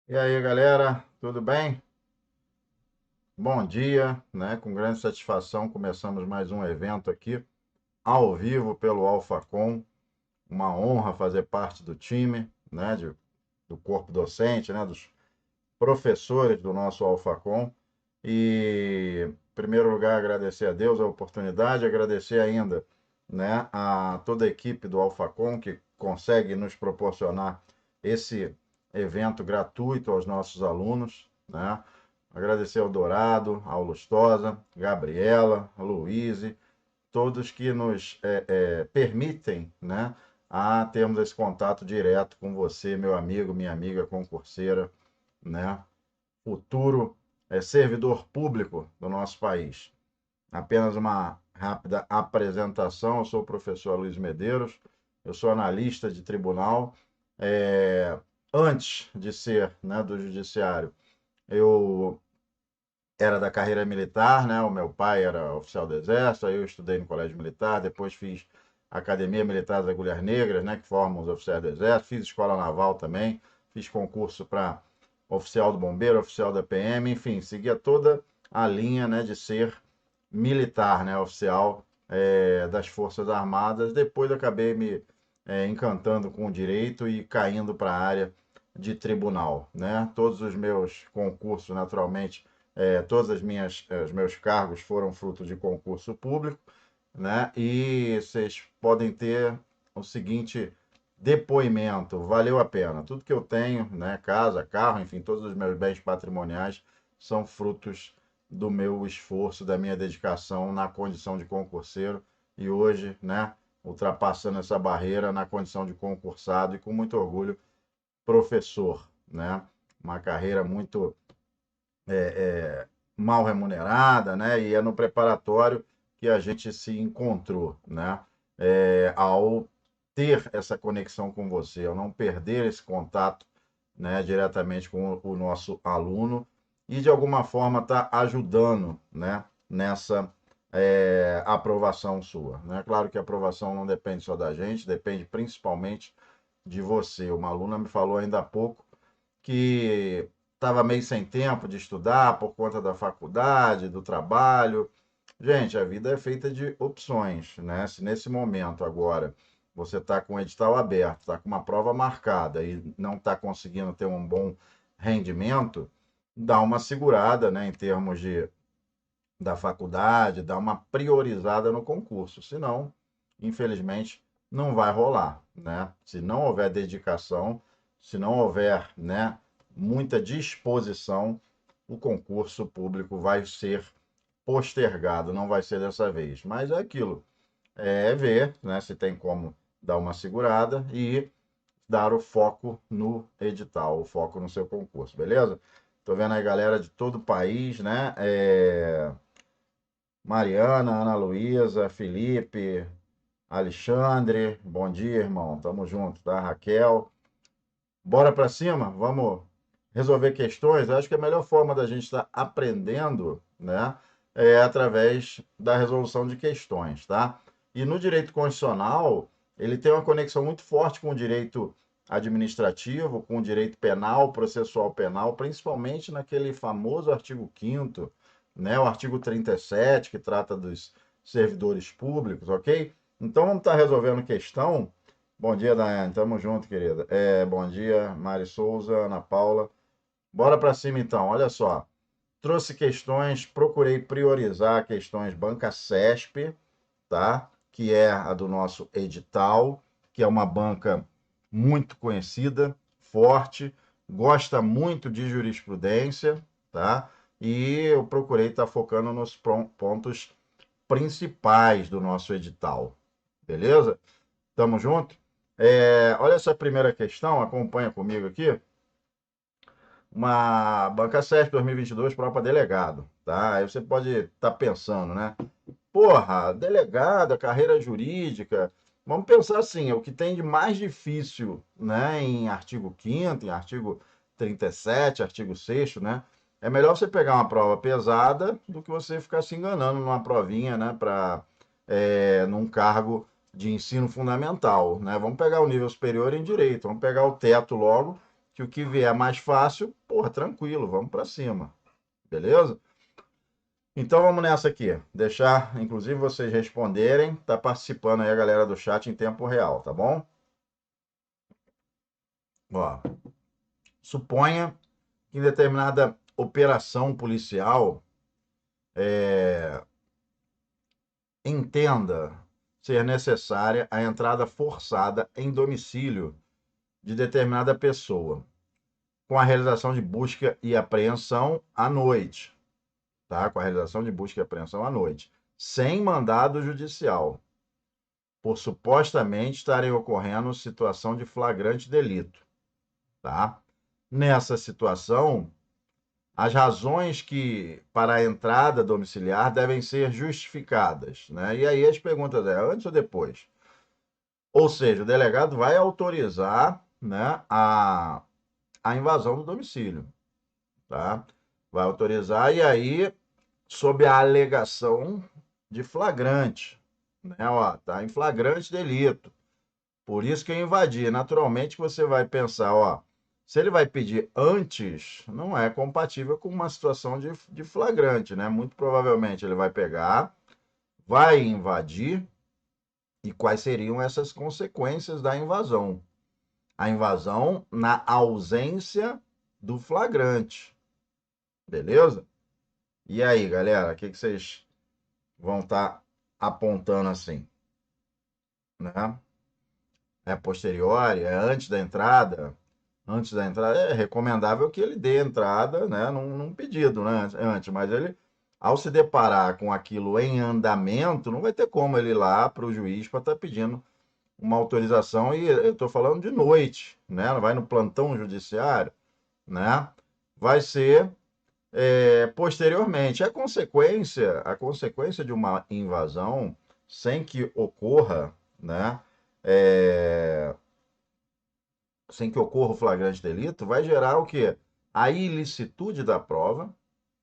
E aí, galera, tudo bem? Bom dia, né? Com grande satisfação começamos mais um evento aqui, ao vivo pelo AlphaCom. Uma honra fazer parte do time, né? Do corpo docente, né? Dos professores do nosso AlphaCom. E, em primeiro lugar, agradecer a Deus a oportunidade, agradecer ainda, né? A toda a equipe do AlphaCom que consegue nos proporcionar esse evento gratuito aos nossos alunos, né? Agradecer ao Dourado, ao Lustosa, Gabriela, a Luíse, todos que nos permitem, né, a termos esse contato direto com você, meu amigo, minha amiga concurseira, né, futuro servidor público do nosso país. Apenas uma rápida apresentação. Eu sou o professor Luiz Medeiros, eu sou analista de tribunal. É, Antes de ser, né, do judiciário, eu era da carreira militar, né? O meu pai era oficial do Exército, aí eu estudei no Colégio Militar, depois fiz Academia Militar das Agulhas Negras, né? Que formam os oficiais do Exército, fiz escola naval também, fiz concurso para oficial do Bombeiro, oficial da PM, enfim, seguia toda a linha, né? De ser militar, né? Oficial das Forças Armadas. Depois acabei me encantando com o direito e caindo para a área de tribunal, né? Todos os meus concursos, naturalmente, todas os meus cargos foram fruto de concurso público, né? E vocês podem ter o seguinte depoimento: valeu a pena. Tudo que eu tenho, né? Casa, carro, enfim, todos os meus bens patrimoniais são frutos do meu esforço, da minha dedicação na condição de concurseiro e hoje, né? Ultrapassando essa barreira na condição de concursado e com muito orgulho professor, né? Uma carreira muito mal remunerada, né? E é no preparatório que a gente se encontrou, né? Ao ter essa conexão com você, ao não perder esse contato, né, diretamente com o nosso aluno e de alguma forma tá ajudando, né, nessa aprovação sua, né? Claro que a aprovação não depende só da gente, depende principalmente de você. Uma aluna me falou ainda há pouco que estava meio sem tempo de estudar por conta da faculdade, do trabalho. Gente, a vida é feita de opções, né? Se nesse momento agora você está com o edital aberto, está com uma prova marcada e não está conseguindo ter um bom rendimento, dá uma segurada, né, em termos da faculdade, dá uma priorizada no concurso. Senão, infelizmente, não vai rolar, né? Se não houver dedicação, se não houver, né, muita disposição, o concurso público vai ser postergado, não vai ser dessa vez. Mas é aquilo, é ver, né, se tem como dar uma segurada e dar o foco no edital, o foco no seu concurso, beleza? Tô vendo aí galera de todo o país, né? Mariana, Ana Luísa, Felipe, Alexandre, bom dia, irmão. Tamo junto, tá? Raquel. Bora para cima? Vamos resolver questões. Eu acho que a melhor forma da gente estar aprendendo, né, é através da resolução de questões, tá? E no direito constitucional, ele tem uma conexão muito forte com o direito administrativo, com o direito penal, processual penal, principalmente naquele famoso artigo 5º, né, o artigo 37, que trata dos servidores públicos, ok? Então vamos estar resolvendo questão. Bom dia, Daiane. Tamo junto, querida. Bom dia, Mari Souza, Ana Paula. Bora para cima então. Olha só. Trouxe questões, procurei priorizar questões banca CESP, tá? Que é a do nosso edital, que é uma banca muito conhecida, forte, gosta muito de jurisprudência, tá? E eu procurei estar focando nos pontos principais do nosso edital. Beleza? Tamo junto? Olha essa primeira questão, acompanha comigo aqui. Uma banca CESP 2022, prova para delegado, tá? Aí você pode estar pensando, né? Porra, delegado, carreira jurídica. Vamos pensar assim, é o que tem de mais difícil, né, em artigo 5º, em artigo 37, artigo 6º, né? É melhor você pegar uma prova pesada do que você ficar se enganando numa provinha, né, para num cargo de ensino fundamental, né? Vamos pegar o nível superior em direito, vamos pegar o teto logo, que o que vier mais fácil, porra, tranquilo, vamos para cima. Beleza? Então vamos nessa aqui. Deixar, inclusive, vocês responderem. Tá participando aí a galera do chat em tempo real, tá bom? Ó, suponha que em determinada operação policial entenda ser necessária a entrada forçada em domicílio de determinada pessoa, com a realização de busca e apreensão à noite, tá? Com a realização de busca e apreensão à noite, sem mandado judicial, por supostamente estarem ocorrendo situação de flagrante delito, tá? Nessa situação, as razões que para a entrada domiciliar devem ser justificadas, né? E aí as perguntas é antes ou depois? Ou seja, o delegado vai autorizar, né, a invasão do domicílio, tá? Vai autorizar e aí sob a alegação de flagrante, né? Ó, tá em flagrante delito. Por isso que eu invadi. Naturalmente você vai pensar, ó, se ele vai pedir antes, não é compatível com uma situação de flagrante, né? Muito provavelmente ele vai pegar, vai invadir, e quais seriam essas consequências da invasão? A invasão na ausência do flagrante, beleza? E aí, galera, o que vocês vão estar apontando assim, né? É posteriori, é antes da entrada? Antes da entrada, é recomendável que ele dê entrada, né, num pedido, né, antes, mas ele, ao se deparar com aquilo em andamento, não vai ter como ele ir lá para o juiz para estar pedindo uma autorização, e eu estou falando de noite, né, não vai no plantão judiciário, né, vai ser posteriormente. A consequência de uma invasão sem que ocorra, né, é, sem que ocorra o flagrante delito, vai gerar o quê? A ilicitude da prova,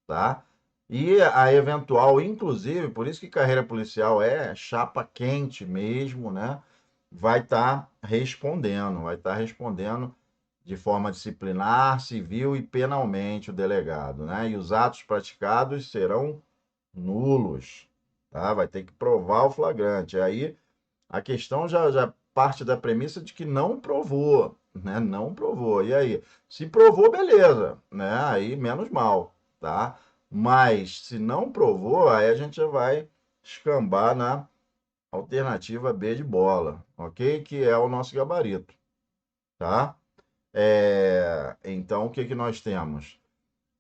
tá? E a eventual, inclusive, por isso que carreira policial é chapa quente mesmo, né? Vai estar respondendo de forma disciplinar, civil e penalmente o delegado, né? E os atos praticados serão nulos, tá? Vai ter que provar o flagrante. Aí a questão já parte da premissa de que não provou, né? Não provou. E aí, se provou, beleza, né? Aí menos mal, tá? Mas se não provou, aí a gente já vai escambar na alternativa B de bola, ok? Que é o nosso gabarito, tá? Então, o que que nós temos?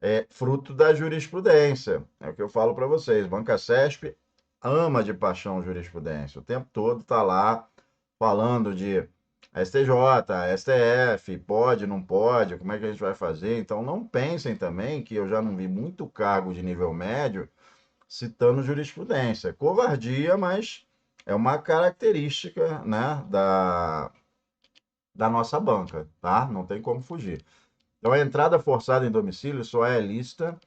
É fruto da jurisprudência. É o que eu falo para vocês. Banca CESP ama de paixão jurisprudência. O tempo todo está lá falando de STJ, STF, pode, não pode, como é que a gente vai fazer. Então, não pensem também que eu já não vi muito cargo de nível médio citando jurisprudência. Covardia, mas é uma característica, né, da nossa banca, tá? Não tem como fugir. Então, a entrada forçada em domicílio só é lícita,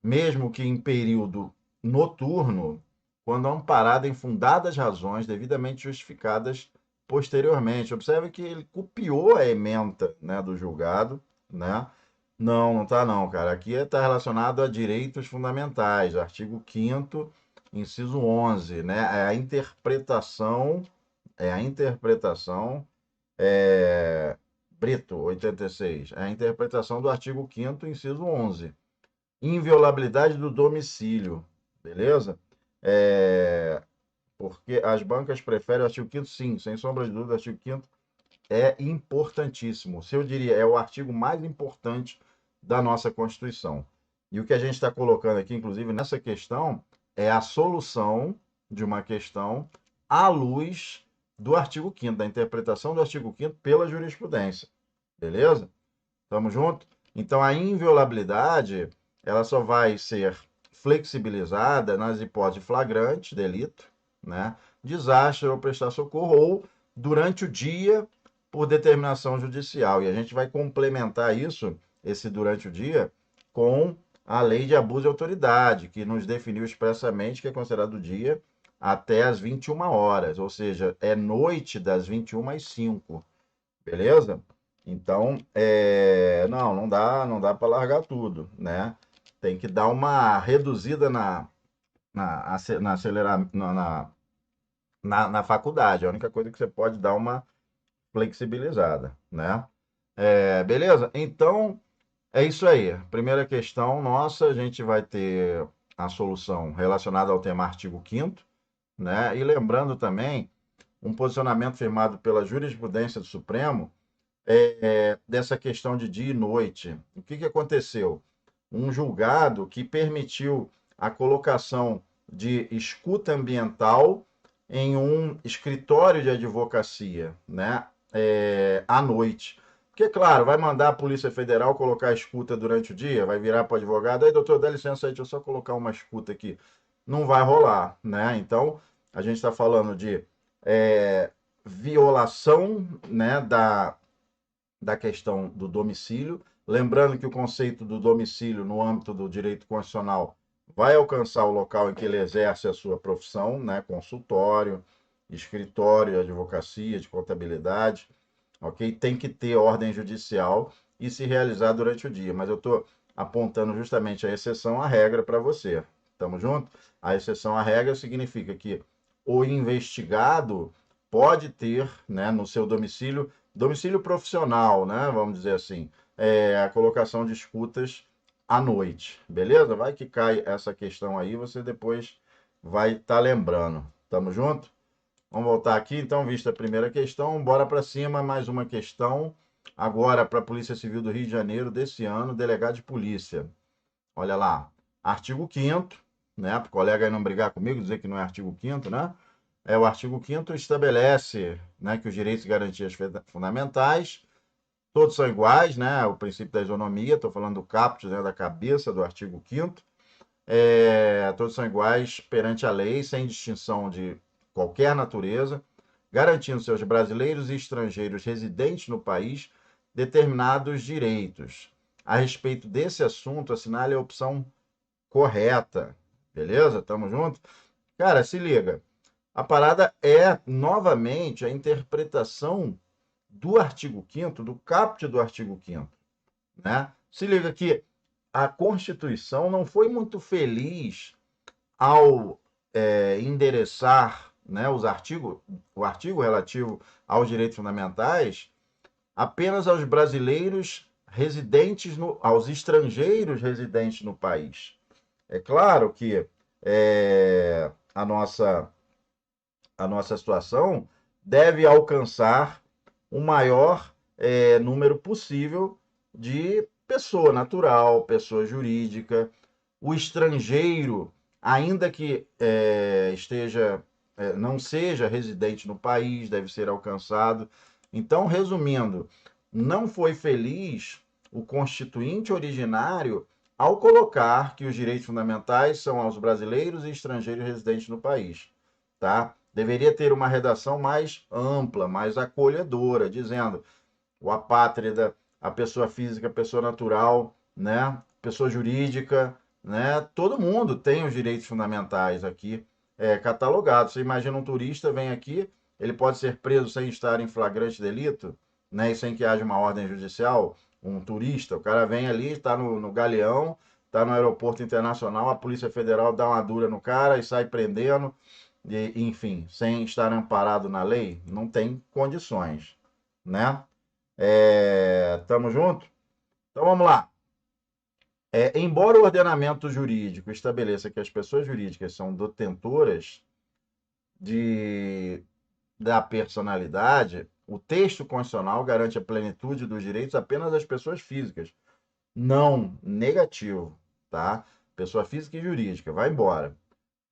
mesmo que em período noturno, quando amparada em fundadas razões devidamente justificadas posteriormente. Observe que ele copiou a ementa, né, do julgado, né? Não, não está não, cara. Aqui está relacionado a direitos fundamentais, artigo 5º, inciso 11, né? É a interpretação Brito, 86. É a interpretação do artigo 5º, inciso 11. Inviolabilidade do domicílio, beleza? Porque as bancas preferem o artigo 5º, sim, sem sombra de dúvida, o artigo 5º é importantíssimo. Se eu diria, é o artigo mais importante da nossa Constituição. E o que a gente está colocando aqui, inclusive, nessa questão, é a solução de uma questão à luz do artigo 5º, da interpretação do artigo 5º pela jurisprudência. Beleza? Tamo junto? Então, a inviolabilidade, ela só vai ser flexibilizada nas hipóteses de flagrante, delito, né? Desastre ou prestar socorro, ou durante o dia, por determinação judicial. E a gente vai complementar isso, esse durante o dia, com a lei de abuso de autoridade, que nos definiu expressamente que é considerado dia até as 21 horas, ou seja, é noite das 21 às 5, beleza? Então, não dá para largar tudo, né? Tem que dar uma reduzida na acelerar, na faculdade. A única coisa que você pode dar uma flexibilizada, né? Beleza? Então, é isso aí. Primeira questão nossa, a gente vai ter a solução relacionada ao tema artigo 5º, né? E lembrando também um posicionamento firmado pela jurisprudência do Supremo dessa questão de dia e noite. O que aconteceu? Um julgado que permitiu a colocação de escuta ambiental em um escritório de advocacia, né? À noite. Porque, claro, vai mandar a Polícia Federal colocar a escuta durante o dia, vai virar para o advogado, aí, doutor, dá licença aí, deixa eu só colocar uma escuta aqui. Não vai rolar, né? Então, a gente está falando de violação, né, da questão do domicílio. Lembrando que o conceito do domicílio no âmbito do direito constitucional vai alcançar o local em que ele exerce a sua profissão, né? Consultório, escritório, advocacia, de contabilidade, ok? Tem que ter ordem judicial e se realizar durante o dia. Mas eu estou apontando justamente a exceção à regra para você. Estamos juntos? A exceção à regra significa que o investigado pode ter, né, no seu domicílio profissional, né, vamos dizer assim, a colocação de escutas à noite, beleza? Vai que cai essa questão aí, você depois vai estar lembrando. Tamo junto? Vamos voltar aqui, então, vista a primeira questão, bora para cima, mais uma questão. Agora, para a Polícia Civil do Rio de Janeiro desse ano, delegado de polícia. Olha lá, artigo 5º, né? Para o colega aí não brigar comigo, dizer que não é artigo 5º, né? O artigo 5º estabelece, né, que os direitos e garantias fundamentais, todos são iguais, né? O princípio da isonomia, estou falando do caput, né, da cabeça do artigo 5º. Todos são iguais perante a lei, sem distinção de qualquer natureza, garantindo seus brasileiros e estrangeiros residentes no país determinados direitos. A respeito desse assunto, assinale a opção correta. Beleza? Tamo junto? Cara, se liga. A parada é, novamente, a interpretação do artigo 5º, do caput do artigo 5º, né? Se liga que a Constituição não foi muito feliz ao endereçar, né, o artigo relativo aos direitos fundamentais apenas aos brasileiros residentes, aos estrangeiros residentes no país. É claro que a nossa situação deve alcançar o maior número possível de pessoa natural, pessoa jurídica, o estrangeiro, ainda que não seja residente no país, deve ser alcançado. Então, resumindo, não foi feliz o constituinte originário ao colocar que os direitos fundamentais são aos brasileiros e estrangeiros residentes no país, tá? Deveria ter uma redação mais ampla, mais acolhedora, dizendo o apátrida, a pessoa física, a pessoa natural, né? Pessoa jurídica, né? Todo mundo tem os direitos fundamentais aqui catalogados. Você imagina um turista vem aqui, ele pode ser preso sem estar em flagrante delito, né? E sem que haja uma ordem judicial. Um turista, o cara vem ali, está no galeão, está no aeroporto internacional, a Polícia Federal dá uma dura no cara e sai prendendo, enfim, sem estar amparado na lei, não tem condições, né? Tamo junto? Então vamos lá. Embora o ordenamento jurídico estabeleça que as pessoas jurídicas são detentoras de, da personalidade, o texto constitucional garante a plenitude dos direitos apenas às pessoas físicas. Não, negativo, tá? Pessoa física e jurídica, vai embora.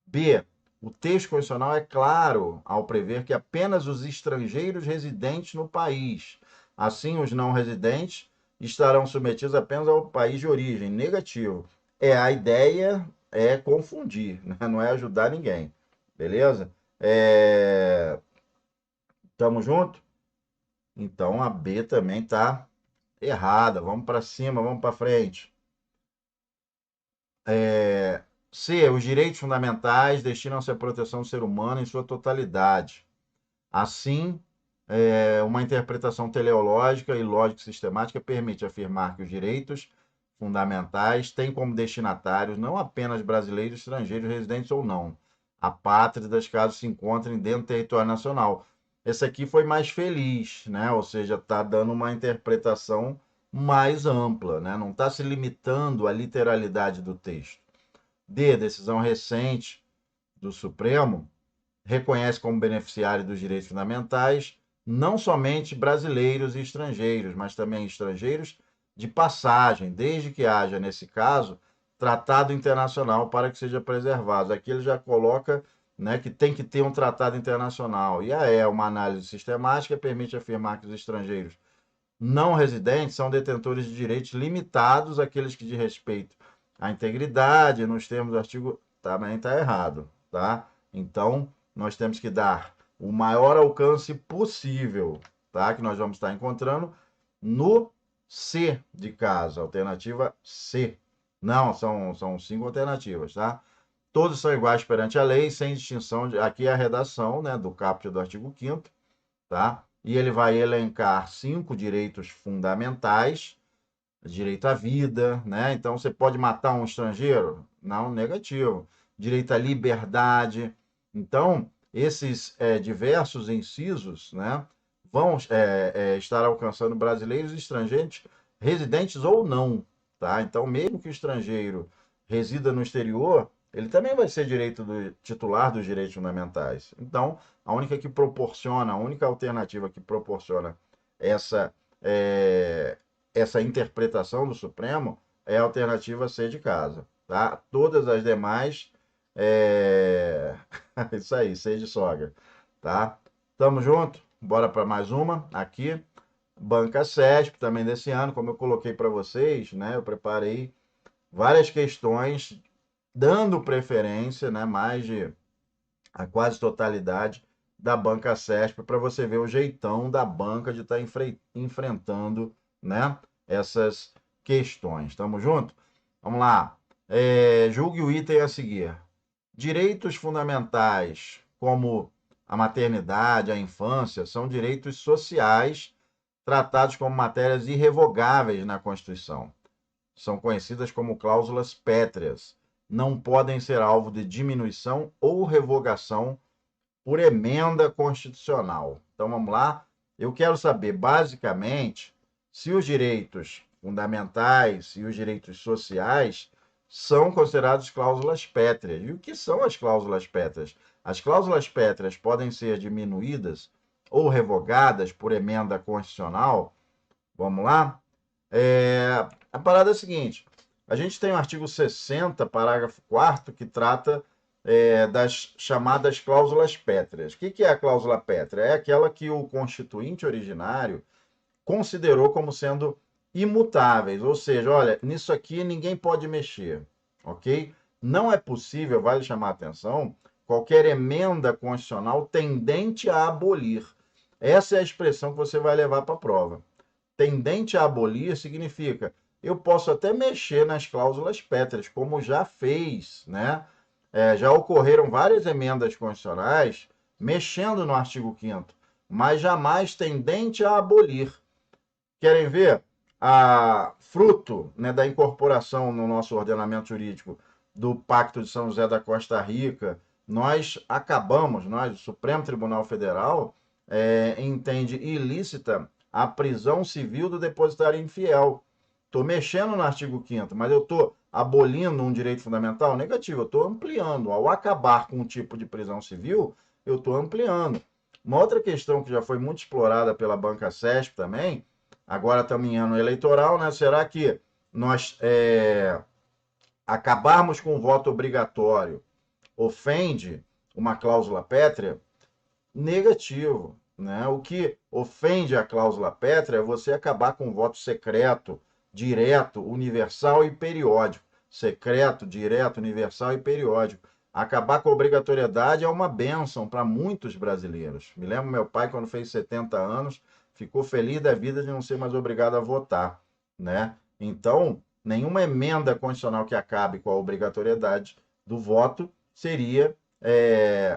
B. O texto constitucional é claro ao prever que apenas os estrangeiros residentes no país, assim os não residentes, estarão submetidos apenas ao país de origem. Negativo. A ideia é confundir, né? Não é ajudar ninguém. Beleza? Tamo junto? Então a B também tá errada. Vamos para cima, vamos para frente. C. Os direitos fundamentais destinam-se à proteção do ser humano em sua totalidade. Assim, uma interpretação teleológica e lógico-sistemática permite afirmar que os direitos fundamentais têm como destinatários não apenas brasileiros, estrangeiros, residentes ou não, apátridas, caso se encontrem dentro do território nacional. Esse aqui foi mais feliz, né? Ou seja, está dando uma interpretação mais ampla, né? Não está se limitando à literalidade do texto. D, decisão recente do Supremo, reconhece como beneficiário dos direitos fundamentais não somente brasileiros e estrangeiros, mas também estrangeiros de passagem, desde que haja, nesse caso, tratado internacional para que seja preservado. Aqui ele já coloca, né, que tem que ter um tratado internacional. E aí uma análise sistemática permite afirmar que os estrangeiros não residentes são detentores de direitos limitados àqueles que diz respeito à integridade, nos termos do artigo, também está errado, tá? Então, nós temos que dar o maior alcance possível, tá? Que nós vamos estar encontrando no C de casa, alternativa C. Não, são 5 alternativas, tá? Todos são iguais perante a lei, sem distinção. Aqui é a redação, né, do caput do artigo 5º, tá? E ele vai elencar 5 direitos fundamentais, direito à vida, né? Então, você pode matar um estrangeiro? Não, negativo. Direito à liberdade. Então, esses diversos incisos, né, vão estar alcançando brasileiros e estrangeiros, residentes ou não, tá? Então, mesmo que o estrangeiro resida no exterior, ele também vai ser direito titular dos direitos fundamentais. Então, a única alternativa que proporciona essa, é, essa interpretação do Supremo é a alternativa C de casa, tá? Todas as demais, isso aí, C de sogra, tá? Tamo junto? Bora para mais uma aqui. Banca CESP também desse ano, como eu coloquei para vocês, né? Eu preparei várias questões dando preferência, né? Mais de a quase totalidade da banca CESP, para você ver o jeitão da banca de estar enfrentando, né, essas questões. Tamo junto? Vamos lá. Julgue o item a seguir. Direitos fundamentais, como a maternidade, a infância, são direitos sociais tratados como matérias irrevogáveis na Constituição. São conhecidas como cláusulas pétreas. Não podem ser alvo de diminuição ou revogação por emenda constitucional. Então vamos lá. Eu quero saber, basicamente, se os direitos fundamentais e os direitos sociais são considerados cláusulas pétreas. E o que são as cláusulas pétreas? As cláusulas pétreas podem ser diminuídas ou revogadas por emenda constitucional. Vamos lá? A parada é a seguinte: a gente tem o artigo 60, parágrafo 4º, que trata das chamadas cláusulas pétreas. O que é a cláusula pétrea? É aquela que o constituinte originário considerou como sendo imutáveis, ou seja, olha, nisso aqui ninguém pode mexer, ok? Não é possível, vale chamar a atenção, qualquer emenda constitucional tendente a abolir. Essa é a expressão que você vai levar para a prova. Tendente a abolir significa eu posso até mexer nas cláusulas pétreas, como já fez, né? Já ocorreram várias emendas constitucionais mexendo no artigo 5º, mas jamais tendente a abolir. Querem ver? A fruto, né, da incorporação no nosso ordenamento jurídico do Pacto de São José da Costa Rica, nós, o Supremo Tribunal Federal, entende ilícita a prisão civil do depositário infiel. Estou mexendo no artigo 5º, mas eu estou abolindo um direito fundamental? Negativo, eu estou ampliando. Ao acabar com um tipo de prisão civil, eu estou ampliando. Uma outra questão que já foi muito explorada pela banca CESP também, agora estamos em ano eleitoral, né? Será que nós acabarmos com o voto obrigatório ofende uma cláusula pétrea? Negativo, né? O que ofende a cláusula pétrea é você acabar com o voto secreto, direto, universal e periódico. Secreto, direto, universal e periódico. Acabar com a obrigatoriedade é uma bênção para muitos brasileiros. Me lembro meu pai, quando fez 70 anos, ficou feliz da vida de não ser mais obrigado a votar, né? Então, nenhuma emenda constitucional que acabe com a obrigatoriedade do voto seria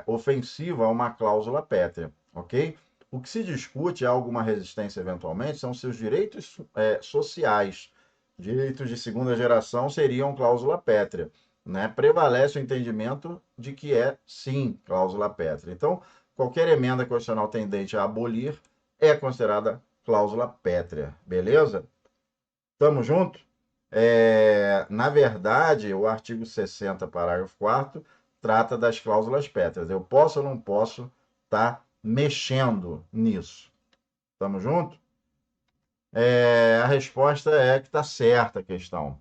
ofensiva a uma cláusula pétrea, ok? O que se discute, há alguma resistência eventualmente, são seus direitos sociais. Direitos de segunda geração seriam cláusula pétrea, né? Prevalece o entendimento de que é, sim, cláusula pétrea. Então, qualquer emenda constitucional tendente a abolir é considerada cláusula pétrea, beleza? Tamo junto? Na verdade, o artigo 60, parágrafo 4º, trata das cláusulas pétreas. Eu posso ou não posso estar mexendo nisso? Tamo junto? A resposta é que está certa a questão.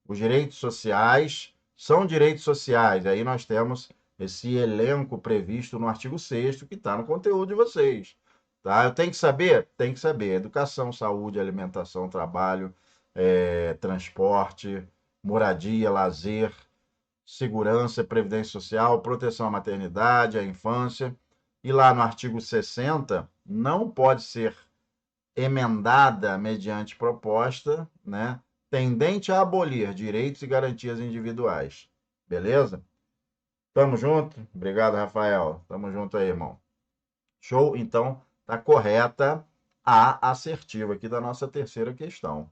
Os direitos sociais são direitos sociais. Aí nós temos esse elenco previsto no artigo 6º, que está no conteúdo de vocês. Tá? Eu tenho que saber? Tem que saber. Educação, saúde, alimentação, trabalho, transporte, moradia, lazer, segurança, previdência social, proteção à maternidade, à infância. E lá no artigo 60, não pode ser emendada mediante proposta, né, tendente a abolir direitos e garantias individuais. Beleza? Tamo junto? Obrigado, Rafael. Tamo junto aí, irmão. Show? Então, tá correta a assertiva aqui da nossa terceira questão.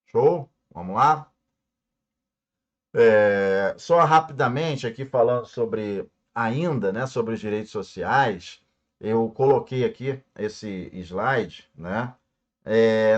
Show? Vamos lá? Só rapidamente aqui falando sobre ainda, né, sobre os direitos sociais, eu coloquei aqui esse slide, né,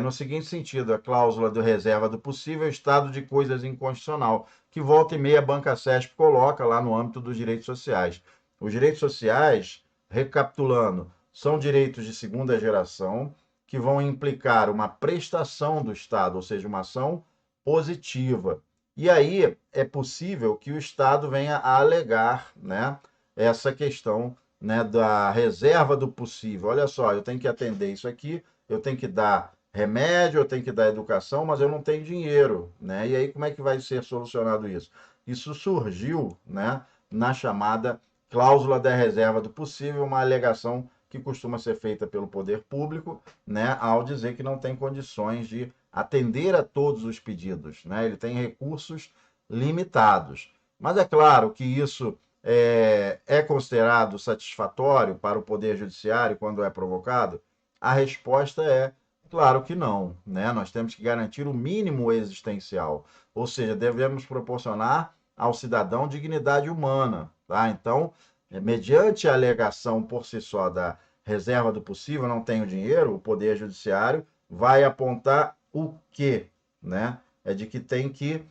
no seguinte sentido, a cláusula de reserva do possível estado de coisas inconstitucional, que volta e meia a Banca CESP coloca lá no âmbito dos direitos sociais. Os direitos sociais, recapitulando, são direitos de segunda geração que vão implicar uma prestação do Estado, ou seja, uma ação positiva. E aí é possível que o Estado venha a alegar, né, essa questão, né, da reserva do possível. Olha só, eu tenho que atender isso aqui, eu tenho que dar remédio, eu tenho que dar educação, mas eu não tenho dinheiro, né? E aí como é que vai ser solucionado isso? Isso surgiu, né, na chamada cláusula da reserva do possível, uma alegação que costuma ser feita pelo poder público, né, ao dizer que não tem condições de atender a todos os pedidos, né? Ele tem recursos limitados. Mas é claro que isso é considerado satisfatório para o Poder Judiciário quando é provocado? A resposta é claro que não, né? Nós temos que garantir o mínimo existencial, ou seja, devemos proporcionar ao cidadão dignidade humana, tá? Então, mediante a alegação por si só da reserva do possível, não tenho dinheiro, o Poder Judiciário vai apontar o quê, né? É de que tem que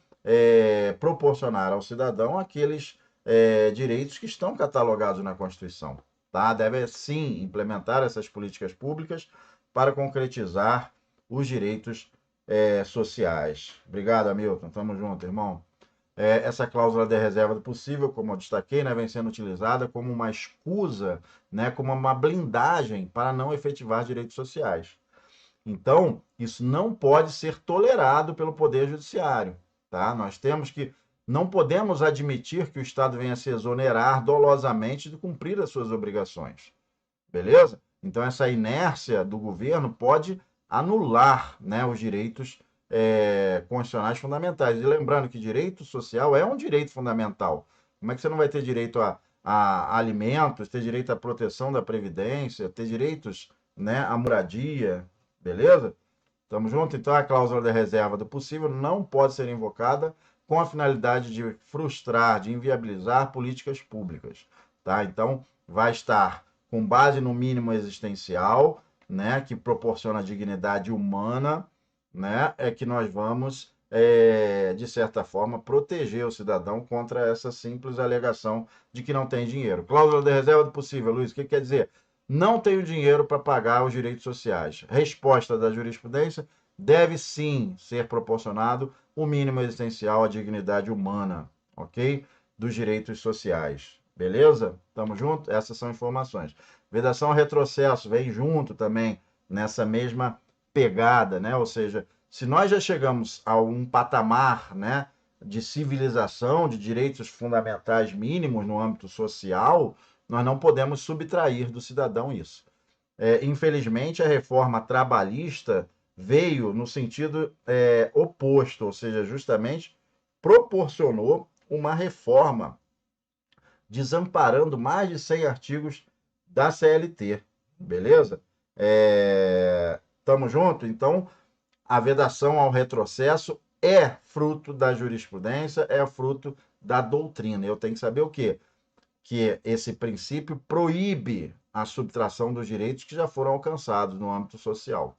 proporcionar ao cidadão aqueles direitos que estão catalogados na Constituição. Tá? Deve, sim, implementar essas políticas públicas para concretizar os direitos sociais. Obrigado, Hamilton. Tamo junto, irmão. Essa cláusula de reserva do possível, como eu destaquei, né, vem sendo utilizada como uma escusa, né, como uma blindagem para não efetivar direitos sociais. Então, isso não pode ser tolerado pelo Poder Judiciário. Tá? Nós temos que. Não podemos admitir que o Estado venha se exonerar dolosamente de cumprir as suas obrigações. Beleza? Então, essa inércia do governo pode anular, né, os direitos constitucionais fundamentais. E lembrando que direito social é um direito fundamental. Como é que você não vai ter direito a alimentos, ter direito à proteção da Previdência, ter direitos, né, à moradia? Beleza? Tamo junto? Então, a cláusula da reserva do possível não pode ser invocada com a finalidade de frustrar, de inviabilizar políticas públicas. Tá? Então, vai estar com base no mínimo existencial, né, que proporciona dignidade humana, né, é que nós vamos, de certa forma, proteger o cidadão contra essa simples alegação de que não tem dinheiro. Cláusula de reserva do possível, Luiz, o que quer dizer? Não tenho dinheiro para pagar os direitos sociais. Resposta da jurisprudência: deve sim ser proporcionado o mínimo existencial à dignidade humana, ok? Dos direitos sociais. Beleza? Tamo junto? Essas são informações. Vedação ao retrocesso vem junto também nessa mesma pegada, né? Ou seja, se nós já chegamos a um patamar, né, de civilização, de direitos fundamentais mínimos no âmbito social, nós não podemos subtrair do cidadão isso. Infelizmente, a reforma trabalhista veio no sentido oposto, ou seja, justamente proporcionou uma reforma desamparando mais de 100 artigos da CLT. Beleza? Tamo junto? Então, a vedação ao retrocesso é fruto da jurisprudência, é fruto da doutrina. Eu tenho que saber o quê? Que esse princípio proíbe a subtração dos direitos que já foram alcançados no âmbito social.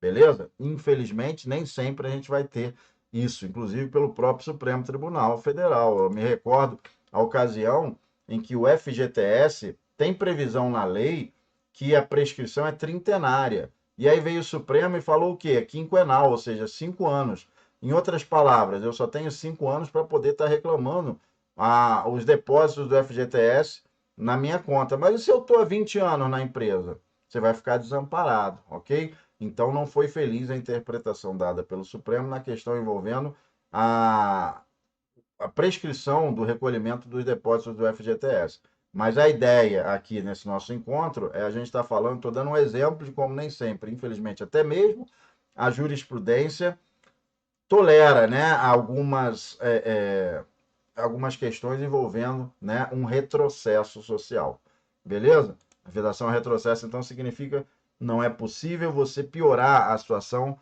Beleza? Infelizmente, nem sempre a gente vai ter isso, inclusive pelo próprio Supremo Tribunal Federal. Eu me recordo a ocasião em que o FGTS tem previsão na lei que a prescrição é trintenária. E aí veio o Supremo e falou o quê? É quinquenal, ou seja, 5 anos. Em outras palavras, eu só tenho 5 anos para poder estar reclamando os depósitos do FGTS na minha conta. Mas e se eu estou há 20 anos na empresa? Você vai ficar desamparado, ok? Então, não foi feliz a interpretação dada pelo Supremo na questão envolvendo a, a prescrição do recolhimento dos depósitos do FGTS. Mas a ideia aqui nesse nosso encontro é a gente estar falando, estou dando um exemplo de como nem sempre, infelizmente, até mesmo a jurisprudência tolera, né, algumas questões envolvendo, né, um retrocesso social. Beleza? A vedação ao retrocesso, então, significa não é possível você piorar a situação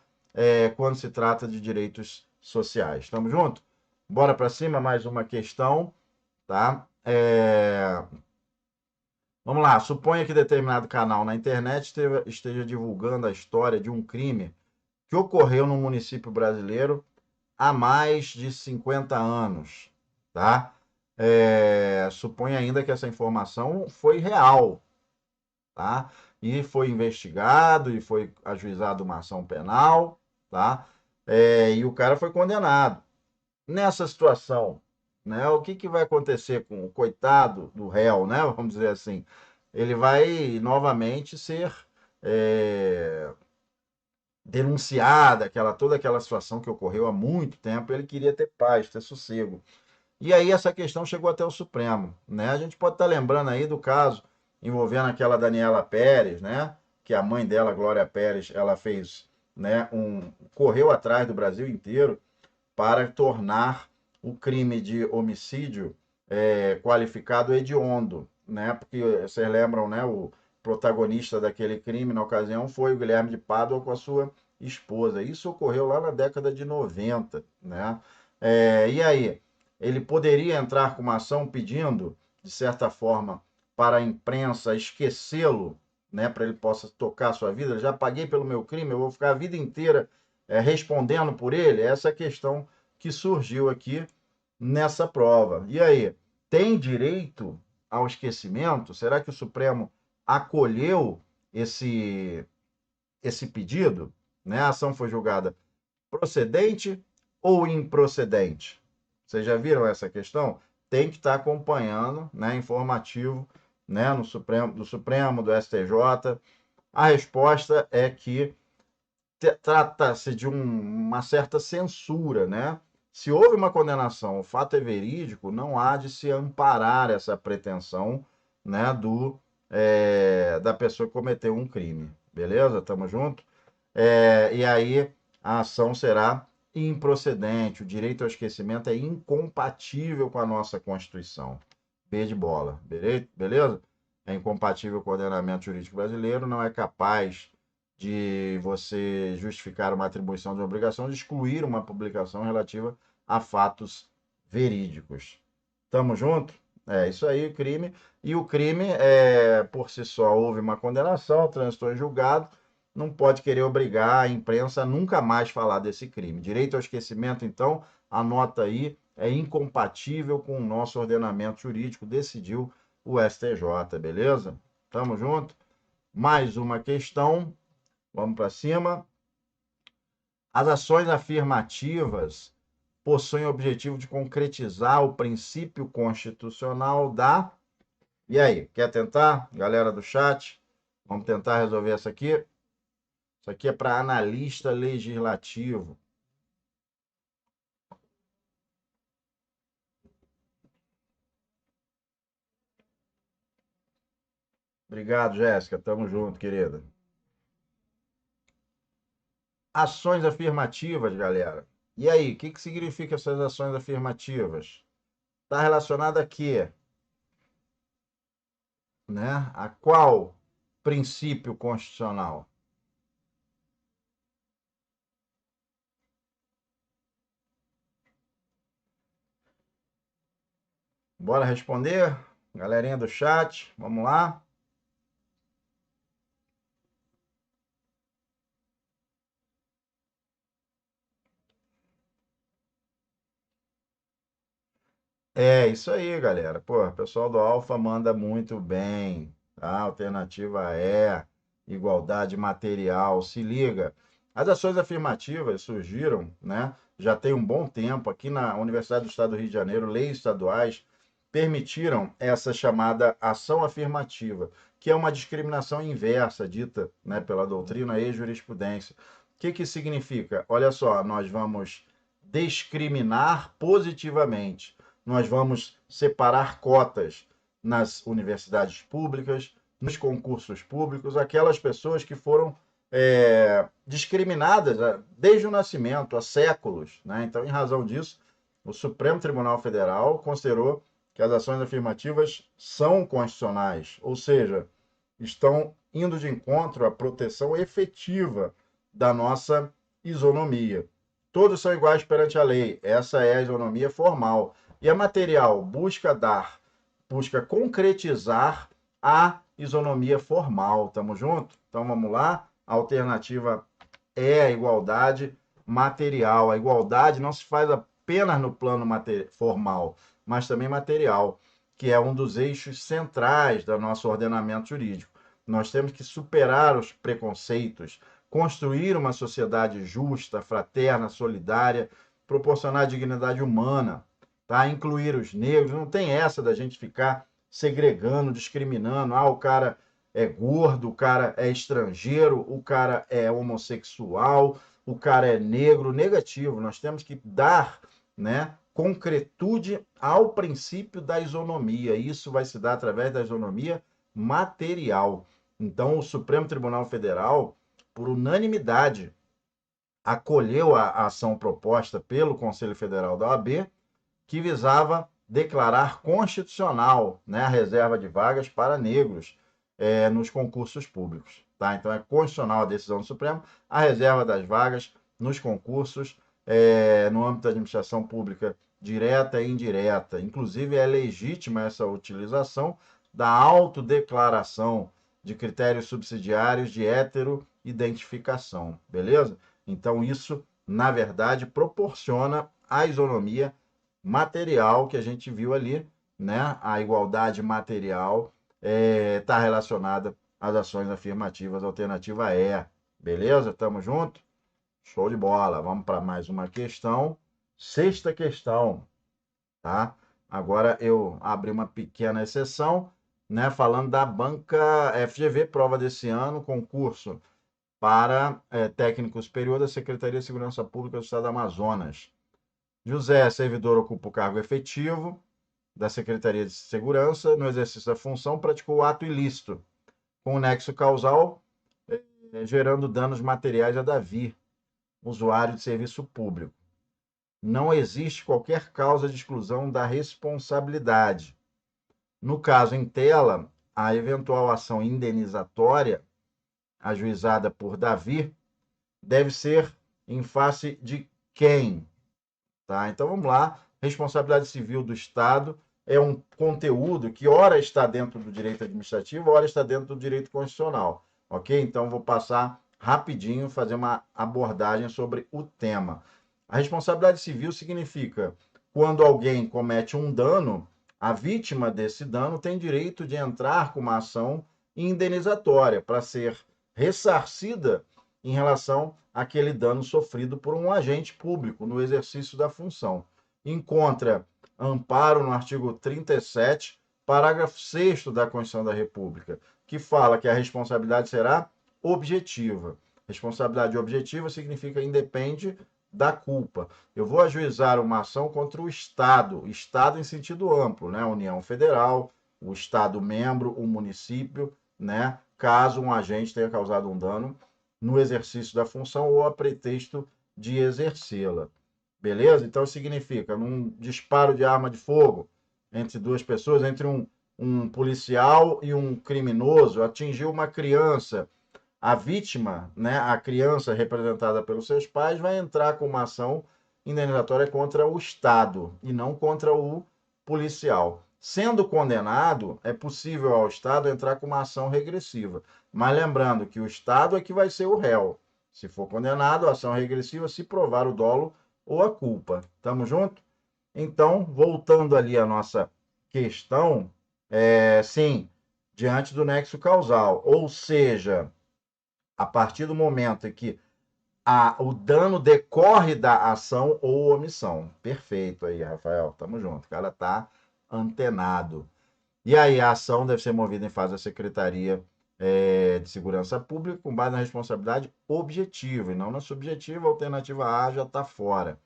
quando se trata de direitos sociais. Estamos juntos? Bora para cima, mais uma questão, tá? Vamos lá, suponha que determinado canal na internet esteja divulgando a história de um crime que ocorreu no município brasileiro há mais de 50 anos, tá? Suponha ainda que essa informação foi real, tá? E foi investigado e foi ajuizado uma ação penal, tá? E o cara foi condenado. Nessa situação, né? O que vai acontecer com o coitado do réu, né? Vamos dizer assim, ele vai novamente ser é, denunciada, toda aquela situação que ocorreu há muito tempo. Ele queria ter paz, ter sossego. E aí essa questão chegou até o Supremo, né? A gente pode estar lembrando aí do caso envolvendo aquela Daniela Pérez, né? Que a mãe dela, Glória Pérez, ela fez, né? Correu atrás do Brasil inteiro para tornar o crime de homicídio qualificado hediondo, né? Porque vocês lembram, né? O protagonista daquele crime na ocasião foi o Guilherme de Pádua com a sua esposa. Isso ocorreu lá na década de 90, né? E aí, ele poderia entrar com uma ação pedindo, de certa forma, para a imprensa esquecê-lo, né? Para ele possa tocar a sua vida. Eu já paguei pelo meu crime, eu vou ficar a vida inteira respondendo por ele. Essa é a questão que surgiu aqui nessa prova. E aí, tem direito ao esquecimento? Será que o Supremo acolheu esse pedido? Né? A ação foi julgada procedente ou improcedente? Vocês já viram essa questão? Tem que estar acompanhando, né, informativo, né, do Supremo, do STJ. A resposta é que trata-se de uma certa censura, né? Se houve uma condenação, o fato é verídico, não há de se amparar essa pretensão, né, da pessoa que cometeu um crime. Beleza? Tamo junto? E aí a ação será improcedente. O direito ao esquecimento é incompatível com a nossa Constituição. B de bola. Beleza? É incompatível com o ordenamento jurídico brasileiro, não é capaz de você justificar uma atribuição de obrigação de excluir uma publicação relativa a fatos verídicos. Tamo junto? É isso aí, o crime. E o crime, por si só, houve uma condenação, transitou em julgado, não pode querer obrigar a imprensa a nunca mais falar desse crime. Direito ao esquecimento, então, anota aí, é incompatível com o nosso ordenamento jurídico, decidiu o STJ, beleza? Tamo junto? Mais uma questão. Vamos para cima. As ações afirmativas possuem o objetivo de concretizar o princípio constitucional da. E aí, quer tentar, galera do chat? Vamos tentar resolver essa aqui? Isso aqui é para analista legislativo. Obrigado, Jéssica. Tamo junto, querida. Ações afirmativas, galera. E aí, o que significa essas ações afirmativas? Está relacionada a quê? Né? A qual princípio constitucional? Bora responder? Galerinha do chat, vamos lá? É isso aí, galera. Pô, o pessoal do Alfa manda muito bem. Tá? A alternativa é igualdade material. Se liga. As ações afirmativas surgiram, né? Já tem um bom tempo aqui na Universidade do Estado do Rio de Janeiro, leis estaduais permitiram essa chamada ação afirmativa, que é uma discriminação inversa dita, né, pela doutrina e jurisprudência. O que que significa? Olha só, nós vamos discriminar positivamente, nós vamos separar cotas nas universidades públicas, nos concursos públicos, aquelas pessoas que foram discriminadas desde o nascimento, há séculos. Né? Então, em razão disso, o Supremo Tribunal Federal considerou que as ações afirmativas são constitucionais, ou seja, estão indo de encontro à proteção efetiva da nossa isonomia. Todos são iguais perante a lei, essa é a isonomia formal. E a material busca concretizar a isonomia formal. Tamo junto? Então vamos lá. A alternativa é a igualdade material. A igualdade não se faz apenas no plano formal, mas também material, que é um dos eixos centrais do nosso ordenamento jurídico. Nós temos que superar os preconceitos, construir uma sociedade justa, fraterna, solidária, proporcionar dignidade humana, tá? Incluir os negros. Não tem essa da gente ficar segregando, discriminando. Ah, o cara é gordo, o cara é estrangeiro, o cara é homossexual, o cara é negro. Negativo. Nós temos que dar, né, concretude ao princípio da isonomia. Isso vai se dar através da isonomia material. Então, o Supremo Tribunal Federal, por unanimidade, acolheu a ação proposta pelo Conselho Federal da OAB, que visava declarar constitucional, né, a reserva de vagas para negros nos concursos públicos. Tá? Então, é constitucional a decisão do Supremo, a reserva das vagas nos concursos no âmbito da administração pública direta e indireta. Inclusive, é legítima essa utilização da autodeclaração de critérios subsidiários de heteroidentificação, beleza? Então, isso, na verdade, proporciona a isonomia material que a gente viu ali, né? A igualdade material está relacionada às ações afirmativas, alternativa é. Beleza? Tamo junto? Show de bola. Vamos para mais uma questão. Sexta questão, tá? Agora eu abri uma pequena exceção, né? Falando da banca FGV, prova desse ano, concurso para técnico superior da Secretaria de Segurança Pública do Estado do Amazonas. José, servidor, ocupa o cargo efetivo da Secretaria de Segurança, no exercício da função, praticou ato ilícito, com nexo causal, gerando danos materiais a Davi, usuário de serviço público. Não existe qualquer causa de exclusão da responsabilidade. No caso em tela, a eventual ação indenizatória, ajuizada por Davi, deve ser em face de quem? Tá? Então vamos lá. Responsabilidade civil do Estado é um conteúdo que ora está dentro do direito administrativo, ora está dentro do direito constitucional. Ok? Então vou passar rapidinho, fazer uma abordagem sobre o tema. A responsabilidade civil significa quando alguém comete um dano, a vítima desse dano tem direito de entrar com uma ação indenizatória para ser ressarcida em relação àquele dano sofrido por um agente público no exercício da função. Encontra amparo no artigo 37, parágrafo 6º da Constituição da República, que fala que a responsabilidade será objetiva. Responsabilidade objetiva significa independe da culpa. Eu vou ajuizar uma ação contra o Estado em sentido amplo, né? A União Federal, o Estado membro, o município, né? Caso um agente tenha causado um dano no exercício da função ou a pretexto de exercê-la. Beleza? Então significa, num disparo de arma de fogo entre duas pessoas, entre um um policial e um criminoso, atingiu uma criança, a vítima, né, a criança representada pelos seus pais, vai entrar com uma ação indenizatória contra o Estado e não contra o policial. Sendo condenado, é possível ao Estado entrar com uma ação regressiva. Mas lembrando que o Estado é que vai ser o réu. Se for condenado, a ação regressiva se provar o dolo ou a culpa. Tamo junto? Então, voltando ali à nossa questão, sim, diante do nexo causal, ou seja, a partir do momento em que o dano decorre da ação ou omissão. Perfeito aí, Rafael. Tamo junto. O cara tá antenado. E aí, a ação deve ser movida em fase da Secretaria de Segurança Pública com base na responsabilidade objetiva e não na subjetiva. A alternativa A já está fora.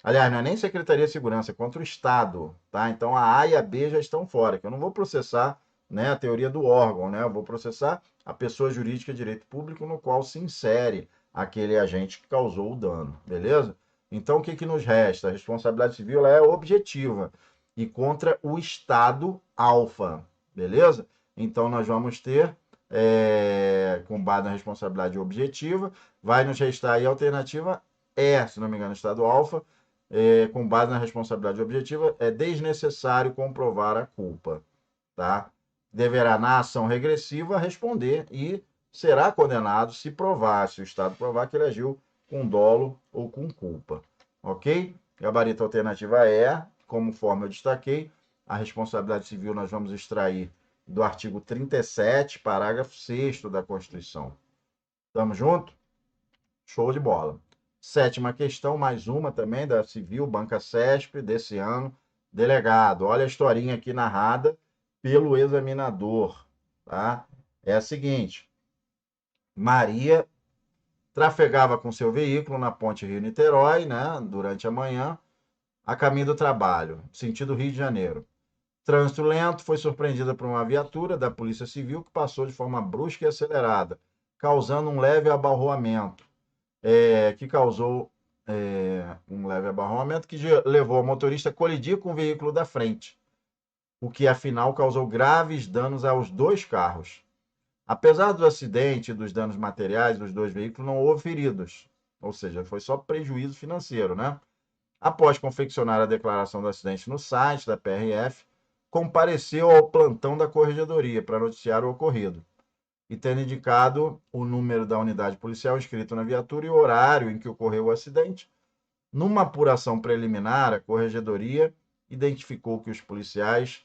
Aliás, não é nem Secretaria de Segurança, é contra o Estado, tá? Então a A e a B já estão fora, que eu não vou processar, né, a teoria do órgão, né? Eu vou processar a pessoa jurídica de direito público no qual se insere aquele agente que causou o dano, beleza? Então o que que nos resta? A responsabilidade civil ela é objetiva e contra o Estado alfa, beleza? Então nós vamos ter, com base na responsabilidade objetiva, vai nos restar aí a alternativa E, se não me engano, Estado alfa, com base na responsabilidade objetiva, é desnecessário comprovar a culpa, tá? Deverá, na ação regressiva, responder e será condenado se provar, se o Estado provar que ele agiu com dolo ou com culpa, ok? Gabarito alternativa é, conforme eu destaquei, a responsabilidade civil nós vamos extrair do artigo 37, parágrafo 6º da Constituição. Tamo junto? Show de bola. Sétima questão, mais uma também da Civil, Banca CESP, desse ano. Delegado, olha a historinha aqui narrada pelo examinador, tá? É a seguinte: Maria trafegava com seu veículo na ponte Rio-Niterói, né, durante a manhã, a caminho do trabalho, sentido Rio de Janeiro. Trânsito lento, foi surpreendida por uma viatura da Polícia Civil que passou de forma brusca e acelerada, causando um leve abarroamento. Que causou um leve abarroamento que levou o motorista a colidir com o veículo da frente, o que afinal causou graves danos aos dois carros. Apesar do acidente e dos danos materiais dos dois veículos, não houve feridos, ou seja, foi só prejuízo financeiro, né? Após confeccionar a declaração do acidente no site da PRF, compareceu ao plantão da corregedoria para noticiar o ocorrido e tendo indicado o número da unidade policial inscrito na viatura e o horário em que ocorreu o acidente. Numa apuração preliminar, a corregedoria identificou que os policiais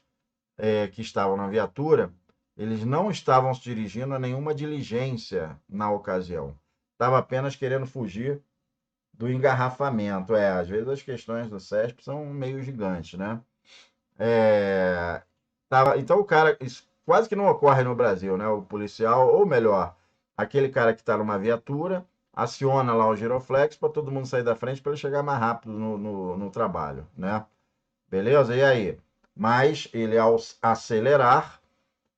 que estavam na viatura, eles não estavam se dirigindo a nenhuma diligência na ocasião. Estava apenas querendo fugir do engarrafamento. Às vezes as questões do CESP são meio gigantes, né? Então o cara, isso quase que não ocorre no Brasil, né? O policial, ou melhor, aquele cara que está numa viatura, aciona lá o giroflex para todo mundo sair da frente para ele chegar mais rápido no trabalho, né? Beleza? E aí? Mas ele, ao acelerar,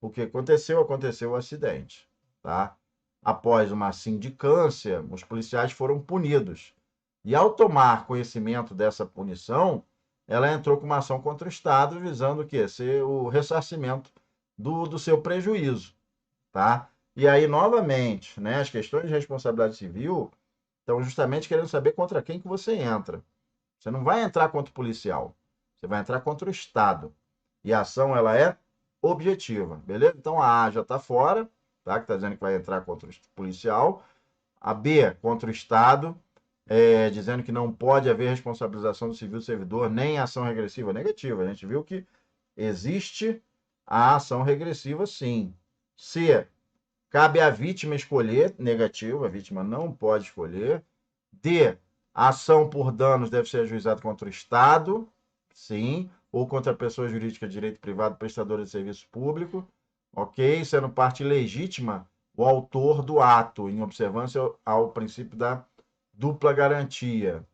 o que aconteceu? Aconteceu o acidente, tá? Após uma sindicância, os policiais foram punidos. E ao tomar conhecimento dessa punição, ela entrou com uma ação contra o Estado, visando o quê? Ser o ressarcimento do seu prejuízo, tá? E aí, novamente, né, as questões de responsabilidade civil estão justamente querendo saber contra quem que você entra. Você não vai entrar contra o policial, você vai entrar contra o Estado. E a ação, ela é objetiva, beleza? Então, a A já está fora, tá? Que está dizendo que vai entrar contra o policial. A B, contra o Estado, dizendo que não pode haver responsabilização do civil servidor, nem ação regressiva negativa. A gente viu que existe a ação regressiva, sim. C, cabe à vítima escolher, negativo, a vítima não pode escolher. D, a ação por danos deve ser ajuizada contra o Estado, sim, ou contra a pessoa jurídica de direito privado prestadora de serviço público, ok? Sendo parte legítima o autor do ato, em observância ao princípio da dupla garantia.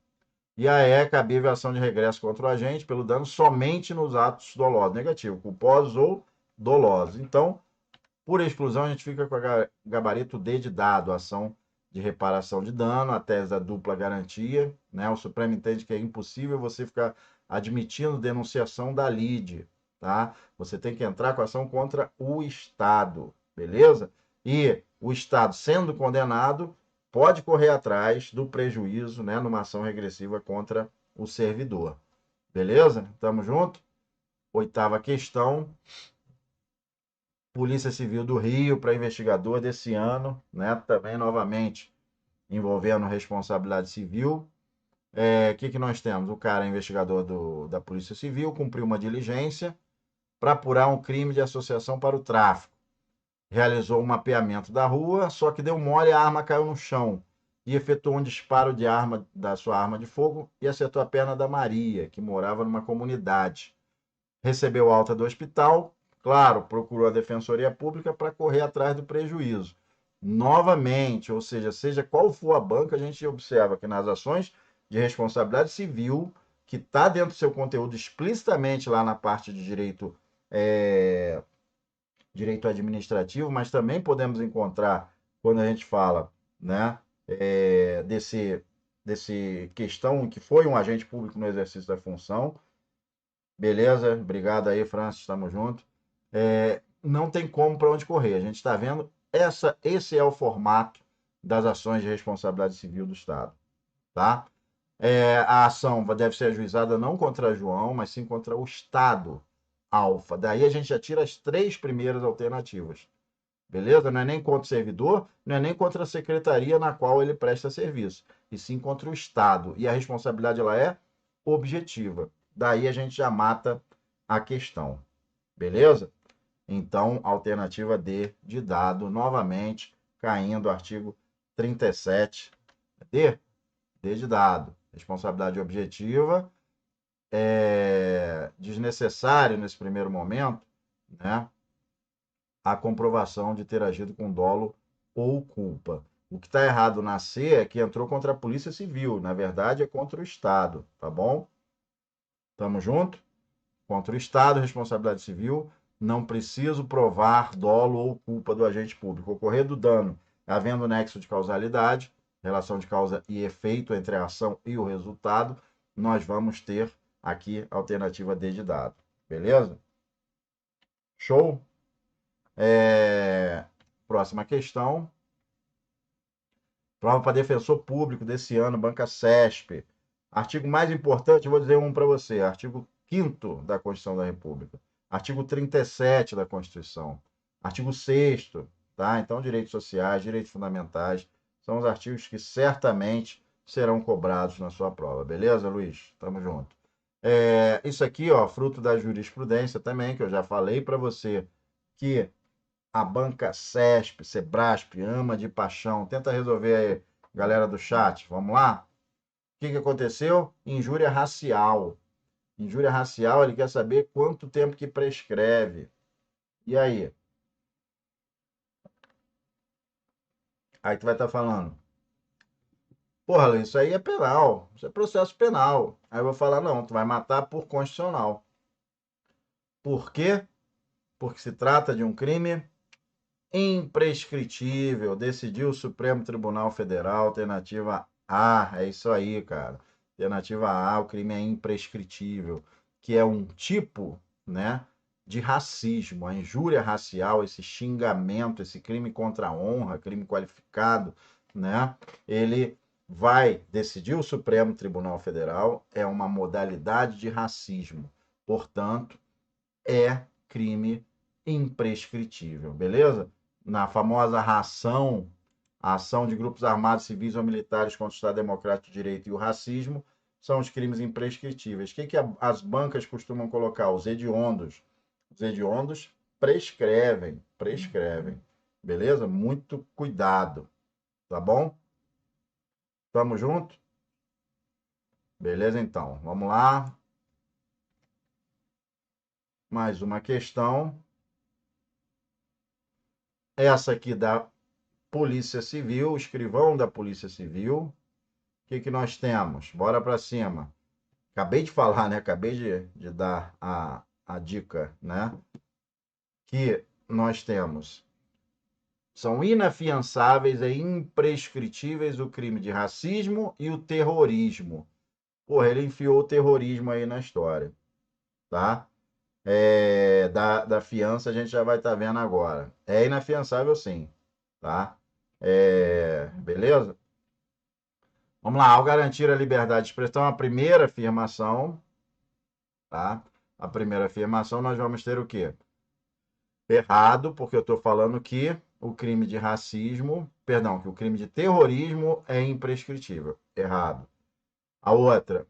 E a E, cabível ação de regresso contra o agente pelo dano somente nos atos dolosos, negativo, culposos ou dolosos. Então, por exclusão, a gente fica com a gabarito D de dado, ação de reparação de dano, a tese da dupla garantia, né? O Supremo entende que é impossível você ficar admitindo denunciação da lide, tá? Você tem que entrar com ação contra o Estado, beleza? E o Estado, sendo condenado, pode correr atrás do prejuízo, né, numa ação regressiva contra o servidor. Beleza? Tamo junto? Oitava questão. Polícia Civil do Rio para investigador desse ano, né? Também novamente envolvendo responsabilidade civil. Que nós temos? O cara é investigador da Polícia Civil, cumpriu uma diligência para apurar um crime de associação para o tráfico. Realizou um mapeamento da rua, só que deu mole e a arma caiu no chão. E efetuou um disparo de arma da sua arma de fogo e acertou a perna da Maria, que morava numa comunidade. Recebeu alta do hospital, claro, procurou a Defensoria Pública para correr atrás do prejuízo. Novamente, ou seja qual for a banca, a gente observa que nas ações de responsabilidade civil, que está dentro do seu conteúdo explicitamente lá na parte de direito administrativo, mas também podemos encontrar quando a gente fala, né, desse questão que foi um agente público no exercício da função. Beleza? Obrigado aí, Francis, estamos juntos. Não tem como para onde correr. A gente está vendo, esse é o formato das ações de responsabilidade civil do Estado. Tá? A ação deve ser ajuizada não contra João, mas sim contra o Estado alfa. Daí a gente já tira as três primeiras alternativas. Beleza? Não é nem contra o servidor, não é nem contra a secretaria na qual ele presta serviço, e sim contra o Estado. E a responsabilidade ela é objetiva. Daí a gente já mata a questão. Beleza? Então, alternativa D de dado, novamente, caindo, artigo 37. D de dado. Responsabilidade objetiva. É desnecessário nesse primeiro momento, né, a comprovação de ter agido com dolo ou culpa. O que está errado na C é que entrou contra a Polícia Civil. Na verdade, é contra o Estado, tá bom? Tamo junto? Contra o Estado, responsabilidade civil, não preciso provar dolo ou culpa do agente público. Ocorrer do dano, havendo nexo de causalidade, relação de causa e efeito entre a ação e o resultado, nós vamos ter aqui a alternativa D de dado. Beleza? Show? Próxima questão. Prova para defensor público desse ano, Banca CESP. Artigo mais importante, vou dizer um para você. Artigo 5º da Constituição da República. Artigo 37 da Constituição. Artigo 6º, tá? Então, direitos sociais, direitos fundamentais, são os artigos que certamente serão cobrados na sua prova. Beleza, Luiz? Tamo junto. Isso aqui, ó, fruto da jurisprudência também, que eu já falei para você, que a banca CESP, Sebrasp, ama de paixão. Tenta resolver aí, galera do chat. Vamos lá? O que aconteceu? Injúria racial. Injúria racial, ele quer saber quanto tempo que prescreve. E aí? Aí tu vai estar falando, porra, isso aí é penal. Isso é processo penal. Aí eu vou falar, não, tu vai matar por constitucional. Por quê? Porque se trata de um crime imprescritível, decidiu o Supremo Tribunal Federal, alternativa A, é isso aí, cara. Alternativa A, o crime é imprescritível, que é um tipo, né, de racismo, a injúria racial, esse xingamento, esse crime contra a honra, crime qualificado, né? Ele vai decidir o Supremo Tribunal Federal, é uma modalidade de racismo. Portanto, é crime imprescritível, beleza? Na famosa ração, a ação de grupos armados, civis ou militares contra o Estado Democrático de Direito e o racismo, são os crimes imprescritíveis. O que as bancas costumam colocar? Os hediondos. Os hediondos prescrevem. Beleza? Muito cuidado, tá bom? Tamo junto? Beleza, então. Vamos lá. Mais uma questão. Essa aqui da Polícia Civil, escrivão da Polícia Civil. O que nós temos? Bora para cima. Acabei de falar, né? Acabei de dar a dica, né? Que nós temos. São inafiançáveis e imprescritíveis o crime de racismo e o terrorismo. Porra, ele enfiou o terrorismo aí na história, tá? da fiança a gente já vai estar vendo agora. É inafiançável sim, tá? Beleza? Vamos lá, ao garantir a liberdade de expressão, a primeira afirmação, tá? A primeira afirmação nós vamos ter o quê? Errado, porque eu estou falando que o crime de racismo, perdão, que o crime de terrorismo é imprescritível. Errado. A outra,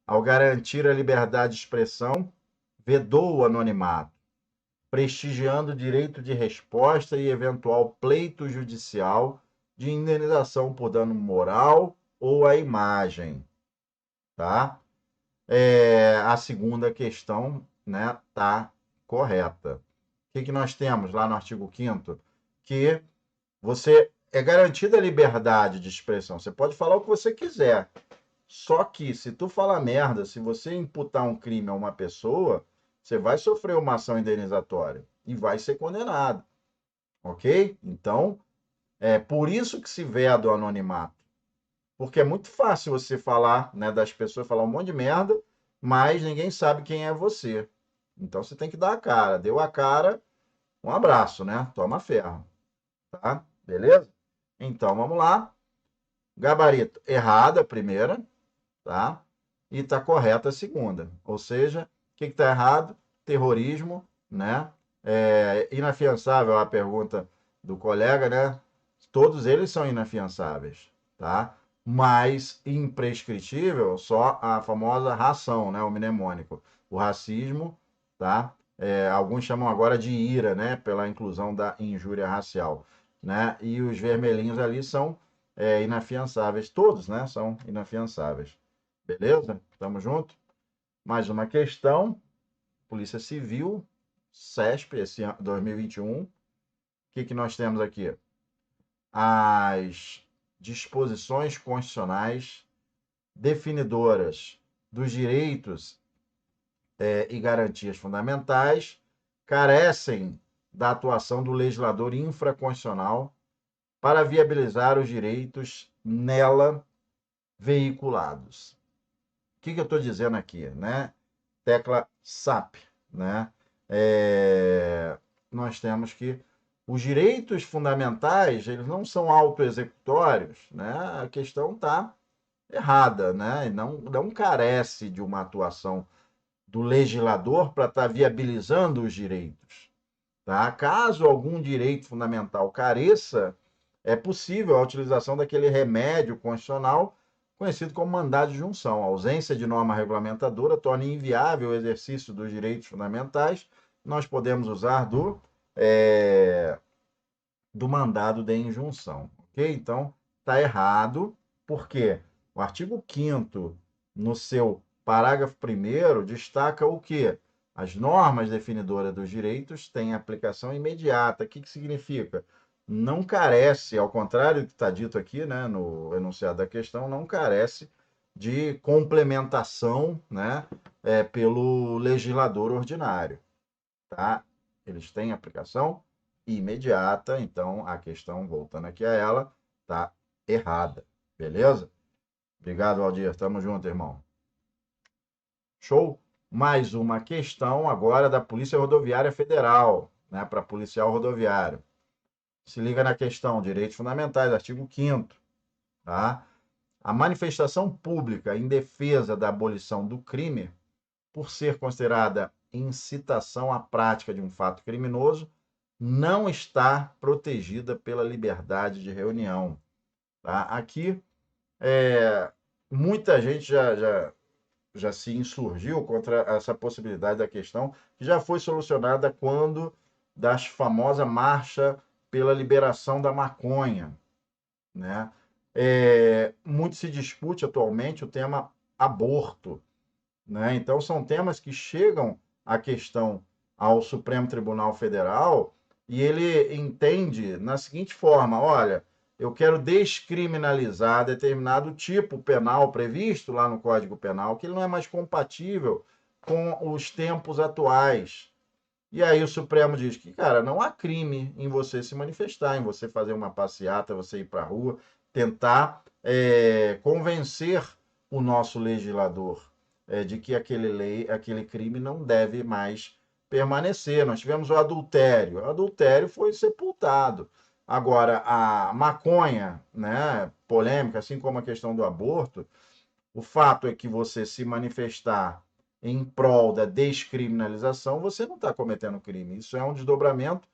ao garantir a liberdade de expressão, vedou o anonimato, prestigiando o direito de resposta e eventual pleito judicial de indenização por dano moral ou à imagem, tá? A segunda questão, né, tá correta. O que nós temos lá no artigo 5º? Que você é garantida a liberdade de expressão. Você pode falar o que você quiser. Só que se tu falar merda, se você imputar um crime a uma pessoa, você vai sofrer uma ação indenizatória e vai ser condenado. Ok? Então, é por isso que se veda o anonimato. Porque é muito fácil você falar, né, das pessoas, falar um monte de merda, mas ninguém sabe quem é você. Então você tem que dar a cara. Deu a cara, um abraço, né? Toma ferro. Tá? Beleza? Então vamos lá. Gabarito errada a primeira, tá? E tá correta a segunda. Ou seja, o que está errado? Terrorismo, né? Inafiançável a pergunta do colega, né? Todos eles são inafiançáveis, tá? Mas imprescritível só a famosa ração, né? O mnemônico. O racismo, tá? Alguns chamam agora de ira, né? Pela inclusão da injúria racial, né? E os vermelhinhos ali são inafiançáveis. Todos, né? São inafiançáveis. Beleza? Tamo junto? Mais uma questão. Polícia Civil, CESP, esse ano, 2021. O que nós temos aqui? As disposições constitucionais definidoras dos direitos e garantias fundamentais carecem da atuação do legislador infraconstitucional para viabilizar os direitos nela veiculados. O que eu estou dizendo aqui, né? Tecla SAP, né? Nós temos que os direitos fundamentais, eles não são autoexecutórios, né? A questão está errada, né? E não carece de uma atuação do legislador para estar viabilizando os direitos, tá? Caso algum direito fundamental careça, é possível a utilização daquele remédio constitucional conhecido como mandado de junção. A ausência de norma regulamentadora torna inviável o exercício dos direitos fundamentais. Nós podemos usar do mandado de injunção, ok? Então, está errado, porque o artigo 5º, no seu parágrafo 1º, destaca o quê? As normas definidoras dos direitos têm aplicação imediata. O que significa? Não carece, ao contrário do que está dito aqui, né, no enunciado da questão, não carece de complementação, né, pelo legislador ordinário, tá? Eles têm aplicação imediata, então a questão, voltando aqui a ela, tá errada, beleza? Obrigado, Aldir, tamo junto, irmão. Show? Mais uma questão agora da Polícia Rodoviária Federal, né, para policial rodoviário. Se liga na questão, direitos fundamentais, artigo 5º, tá? A manifestação pública em defesa da abolição do crime, por ser considerada incitação à prática de um fato criminoso, não está protegida pela liberdade de reunião. Tá? Aqui, muita gente já se insurgiu contra essa possibilidade da questão, que já foi solucionada quando da famosa marcha pela liberação da maconha, né? Muito se discute atualmente o tema aborto, né? Então, são temas que chegam à questão ao Supremo Tribunal Federal e ele entende na seguinte forma: olha, eu quero descriminalizar determinado tipo penal previsto lá no Código Penal, que ele não é mais compatível com os tempos atuais. E aí o Supremo diz que, cara, não há crime em você se manifestar, em você fazer uma passeata, você ir para a rua, tentar convencer o nosso legislador de que aquele crime não deve mais permanecer. Nós tivemos o adultério. O adultério foi sepultado. Agora, a maconha, né, polêmica, assim como a questão do aborto, o fato é que você se manifestar em prol da descriminalização, você não está cometendo crime. Isso é um desdobramento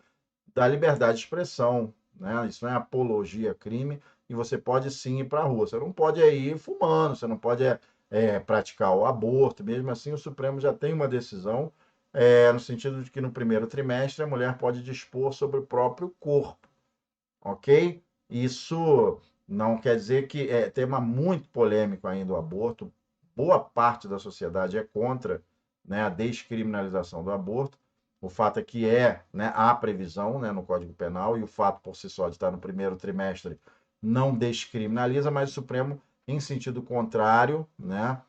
da liberdade de expressão, né? Isso não é apologia a crime, e você pode sim ir para a rua. Você não pode ir fumando, você não pode praticar o aborto. Mesmo assim, o Supremo já tem uma decisão no sentido de que no primeiro trimestre a mulher pode dispor sobre o próprio corpo, ok? Isso não quer dizer que é tema muito polêmico ainda o aborto. Boa parte da sociedade é contra, né, a descriminalização do aborto. O fato é que né, há previsão, né, no Código Penal, e o fato por si só de estar no primeiro trimestre não descriminaliza, mas o Supremo, em sentido contrário, né,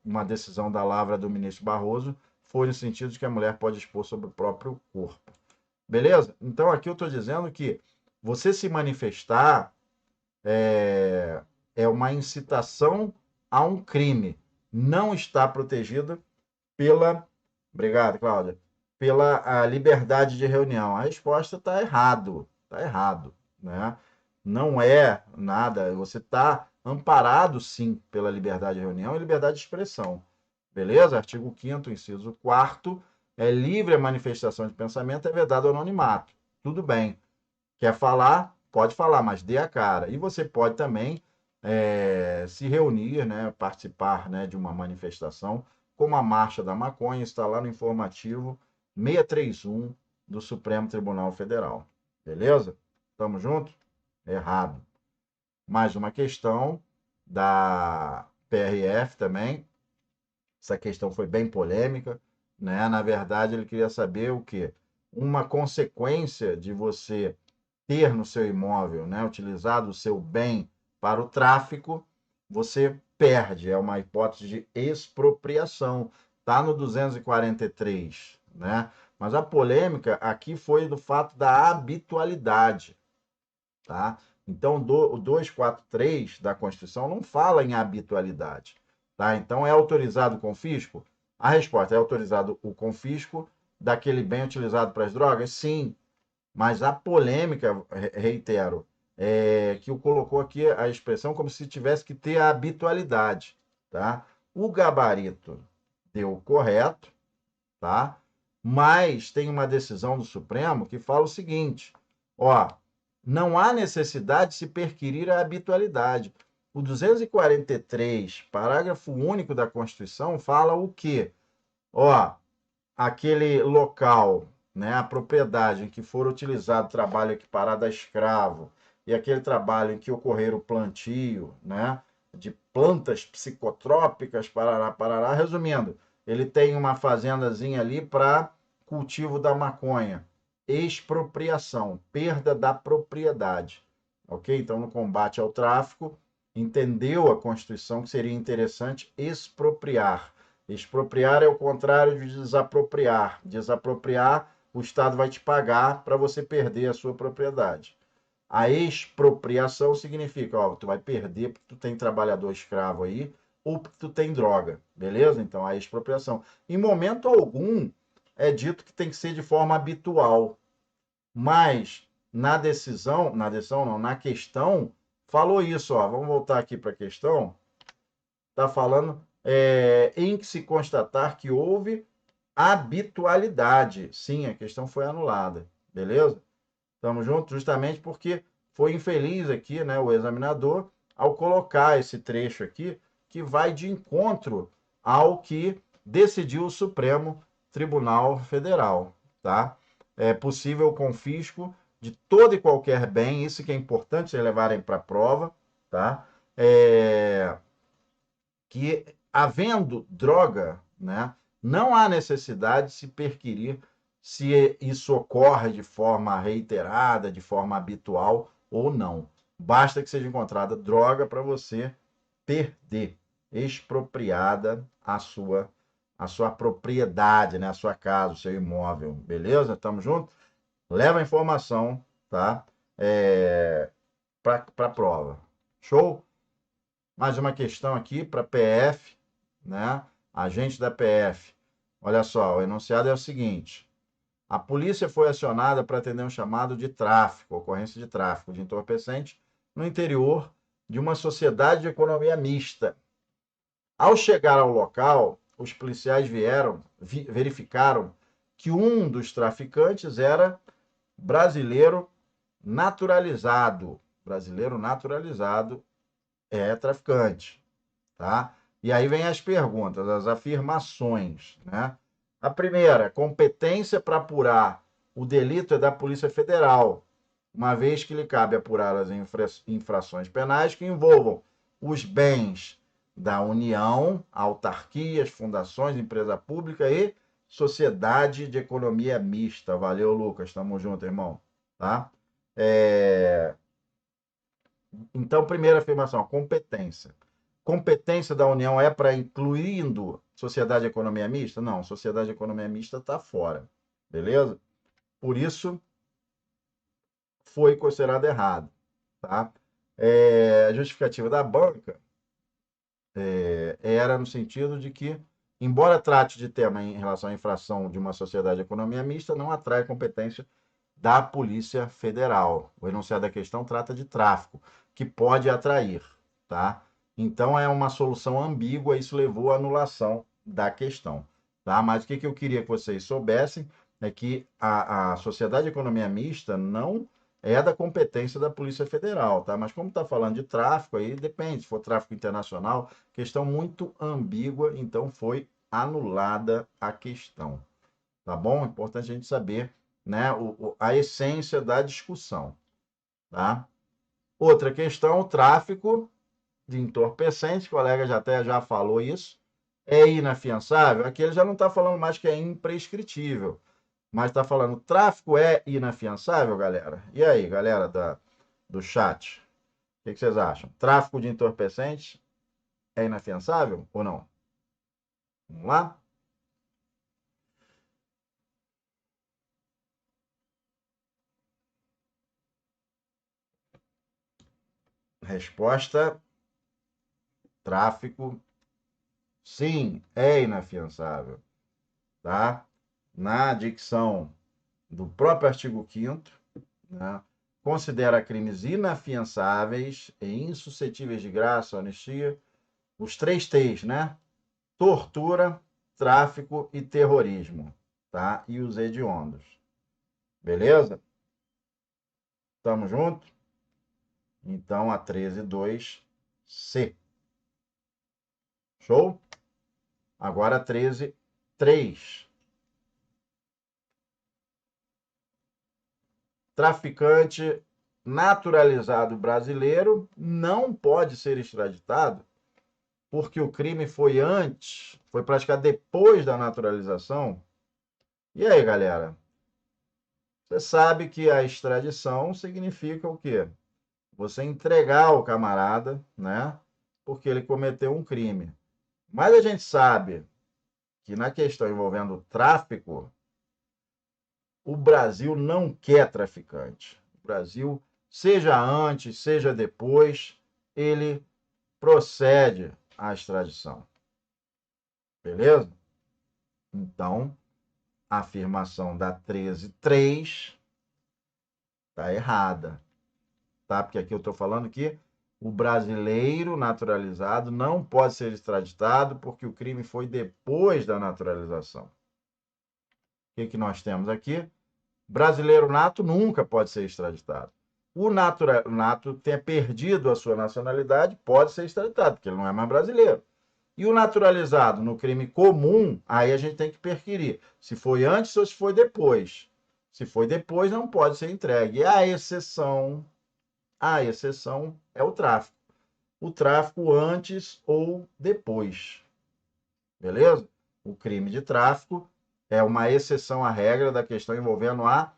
uma decisão da lavra do ministro Barroso, foi no sentido de que a mulher pode expor sobre o próprio corpo. Beleza? Então aqui eu estou dizendo que você se manifestar é uma incitação a um crime. Não está protegido pela. Obrigado, Cláudia. Pela liberdade de reunião. A resposta está errado. Está errado. Né? Não é nada. Você está amparado, sim, pela liberdade de reunião e liberdade de expressão. Beleza? Artigo 5º, inciso 4º. É livre a manifestação de pensamento, é vedado o anonimato. Tudo bem. Quer falar? Pode falar, mas dê a cara. E você pode também se reunir, né, participar, né, de uma manifestação, como a Marcha da Maconha, está lá no informativo 631 do Supremo Tribunal Federal. Beleza? Tamo junto? Errado. Mais uma questão da PRF também. Essa questão foi bem polêmica, né? Na verdade, ele queria saber o quê? Uma consequência de você ter no seu imóvel, né, utilizado o seu bem para o tráfico, você perde. É uma hipótese de expropriação. Está no 243, né? Mas a polêmica aqui foi do fato da habitualidade, tá? Então, o 243 da Constituição não fala em habitualidade, tá? Então, é autorizado o confisco? A resposta é autorizado o confisco daquele bem utilizado para as drogas? Sim, mas a polêmica, reitero, que o colocou aqui a expressão como se tivesse que ter a habitualidade, tá? O gabarito deu correto, tá? Mas tem uma decisão do Supremo que fala o seguinte, ó, não há necessidade de se perquirir a habitualidade. O 243, parágrafo único da Constituição, fala o quê? Ó, aquele local, né, a propriedade em que for utilizado trabalho equiparado a escravo e aquele trabalho em que ocorrer o plantio, né, de plantas psicotrópicas, parará, parará. Resumindo, ele tem uma fazendazinha ali para cultivo da maconha. Expropriação, perda da propriedade. Ok? Então, no combate ao tráfico, entendeu a Constituição que seria interessante expropriar. Expropriar é o contrário de desapropriar. Desapropriar, o Estado vai te pagar para você perder a sua propriedade. A expropriação significa, ó, tu vai perder porque tu tem trabalhador escravo aí ou porque tu tem droga, beleza? Então, a expropriação. Em momento algum é dito que tem que ser de forma habitual, mas na decisão não, na questão, falou isso, ó. Vamos voltar aqui para a questão. Está falando em que se constatar que houve habitualidade. Sim, a questão foi anulada. Beleza? Estamos juntos? Justamente porque foi infeliz aqui, né, o examinador, ao colocar esse trecho aqui, que vai de encontro ao que decidiu o Supremo Tribunal Federal. Tá? É possível o confisco de todo e qualquer bem, isso que é importante vocês levarem para a prova, tá? Que, havendo droga, né, não há necessidade de se perquirir se isso ocorre de forma reiterada, de forma habitual ou não. Basta que seja encontrada droga para você perder, expropriada a sua propriedade, né, a sua casa, o seu imóvel. Beleza? Tamo junto? Leva a informação, tá? Para a prova. Show? Mais uma questão aqui para PF, né? Agente da PF. Olha só, o enunciado é o seguinte: a polícia foi acionada para atender um chamado de tráfico, ocorrência de tráfico de entorpecente no interior de uma sociedade de economia mista. Ao chegar ao local, os policiais verificaram que um dos traficantes era brasileiro naturalizado. Brasileiro naturalizado é traficante, tá? E aí vem as perguntas, as afirmações, né? A primeira, competência para apurar o delito é da Polícia Federal, uma vez que lhe cabe apurar as infrações penais que envolvam os bens da União, autarquias, fundações, empresa pública e sociedade de economia mista. Valeu, Lucas. Tamo junto, irmão. Tá? Então, primeira afirmação, competência. Competência da União é para incluindo sociedade de economia mista? Não, sociedade de economia mista está fora. Beleza? Por isso, foi considerado errado. Tá? A justificativa da banca era no sentido de que, embora trate de tema em relação à infração de uma sociedade de economia mista, não atrai competência da Polícia Federal. O enunciado da questão trata de tráfico, que pode atrair, tá? Então é uma solução ambígua, isso levou à anulação da questão, tá? Mas o que eu queria que vocês soubessem é que a Sociedade de Economia Mista não é da competência da Polícia Federal, tá? Mas como está falando de tráfico, aí depende, se for tráfico internacional, questão muito ambígua, então foi anulada a questão, tá bom? É importante a gente saber, né, a essência da discussão, tá? Outra questão, o tráfico de entorpecentes, o colega já falou isso, é inafiançável. Aqui ele já não está falando mais que é imprescritível, mas está falando tráfico é inafiançável, galera? E aí, galera do chat? O que vocês acham? Tráfico de entorpecentes é inafiançável ou não? Vamos lá? Resposta: tráfico, sim, é inafiançável, tá? Na dicção do próprio artigo 5º, né, considera crimes inafiançáveis e insuscetíveis de graça, anistia, os 3 T's, né? Tortura, tráfico e terrorismo, tá? E os hediondos. Beleza? Tamo junto? Então, a 13.2C. Show? Agora a 13.3. Traficante naturalizado brasileiro não pode ser extraditado porque o crime foi antes, foi praticado depois da naturalização. E aí, galera? Você sabe que a extradição significa o quê? Você entregar o camarada, né? Porque ele cometeu um crime. Mas a gente sabe que na questão envolvendo tráfico, o Brasil não quer traficante. O Brasil, seja antes, seja depois, ele procede à extradição. Beleza? Então, a afirmação da 13.3 está errada, tá? Porque aqui eu estou falando que o brasileiro naturalizado não pode ser extraditado porque o crime foi depois da naturalização. O que nós temos aqui? Brasileiro nato nunca pode ser extraditado. O nato tenha perdido a sua nacionalidade, pode ser extraditado, porque ele não é mais brasileiro. E o naturalizado no crime comum, aí a gente tem que perquirir se foi antes ou se foi depois. Se foi depois, não pode ser entregue. E a exceção é o tráfico. O tráfico antes ou depois. Beleza? O crime de tráfico é uma exceção à regra da questão envolvendo a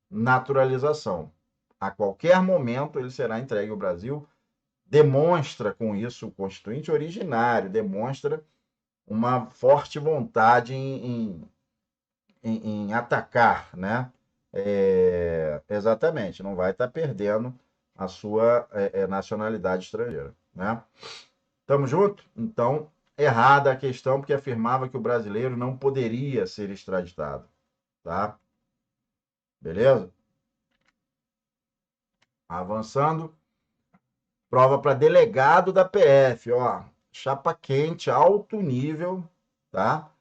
naturalização. A qualquer momento ele será entregue ao Brasil. Demonstra com isso o constituinte originário, demonstra uma forte vontade em atacar, né? Exatamente, não vai estar perdendo a sua nacionalidade estrangeira, né? Tamo junto? Então, errada a questão, porque afirmava que o brasileiro não poderia ser extraditado, tá? Beleza? Avançando, prova para delegado da PF, ó, chapa quente, alto nível, tá?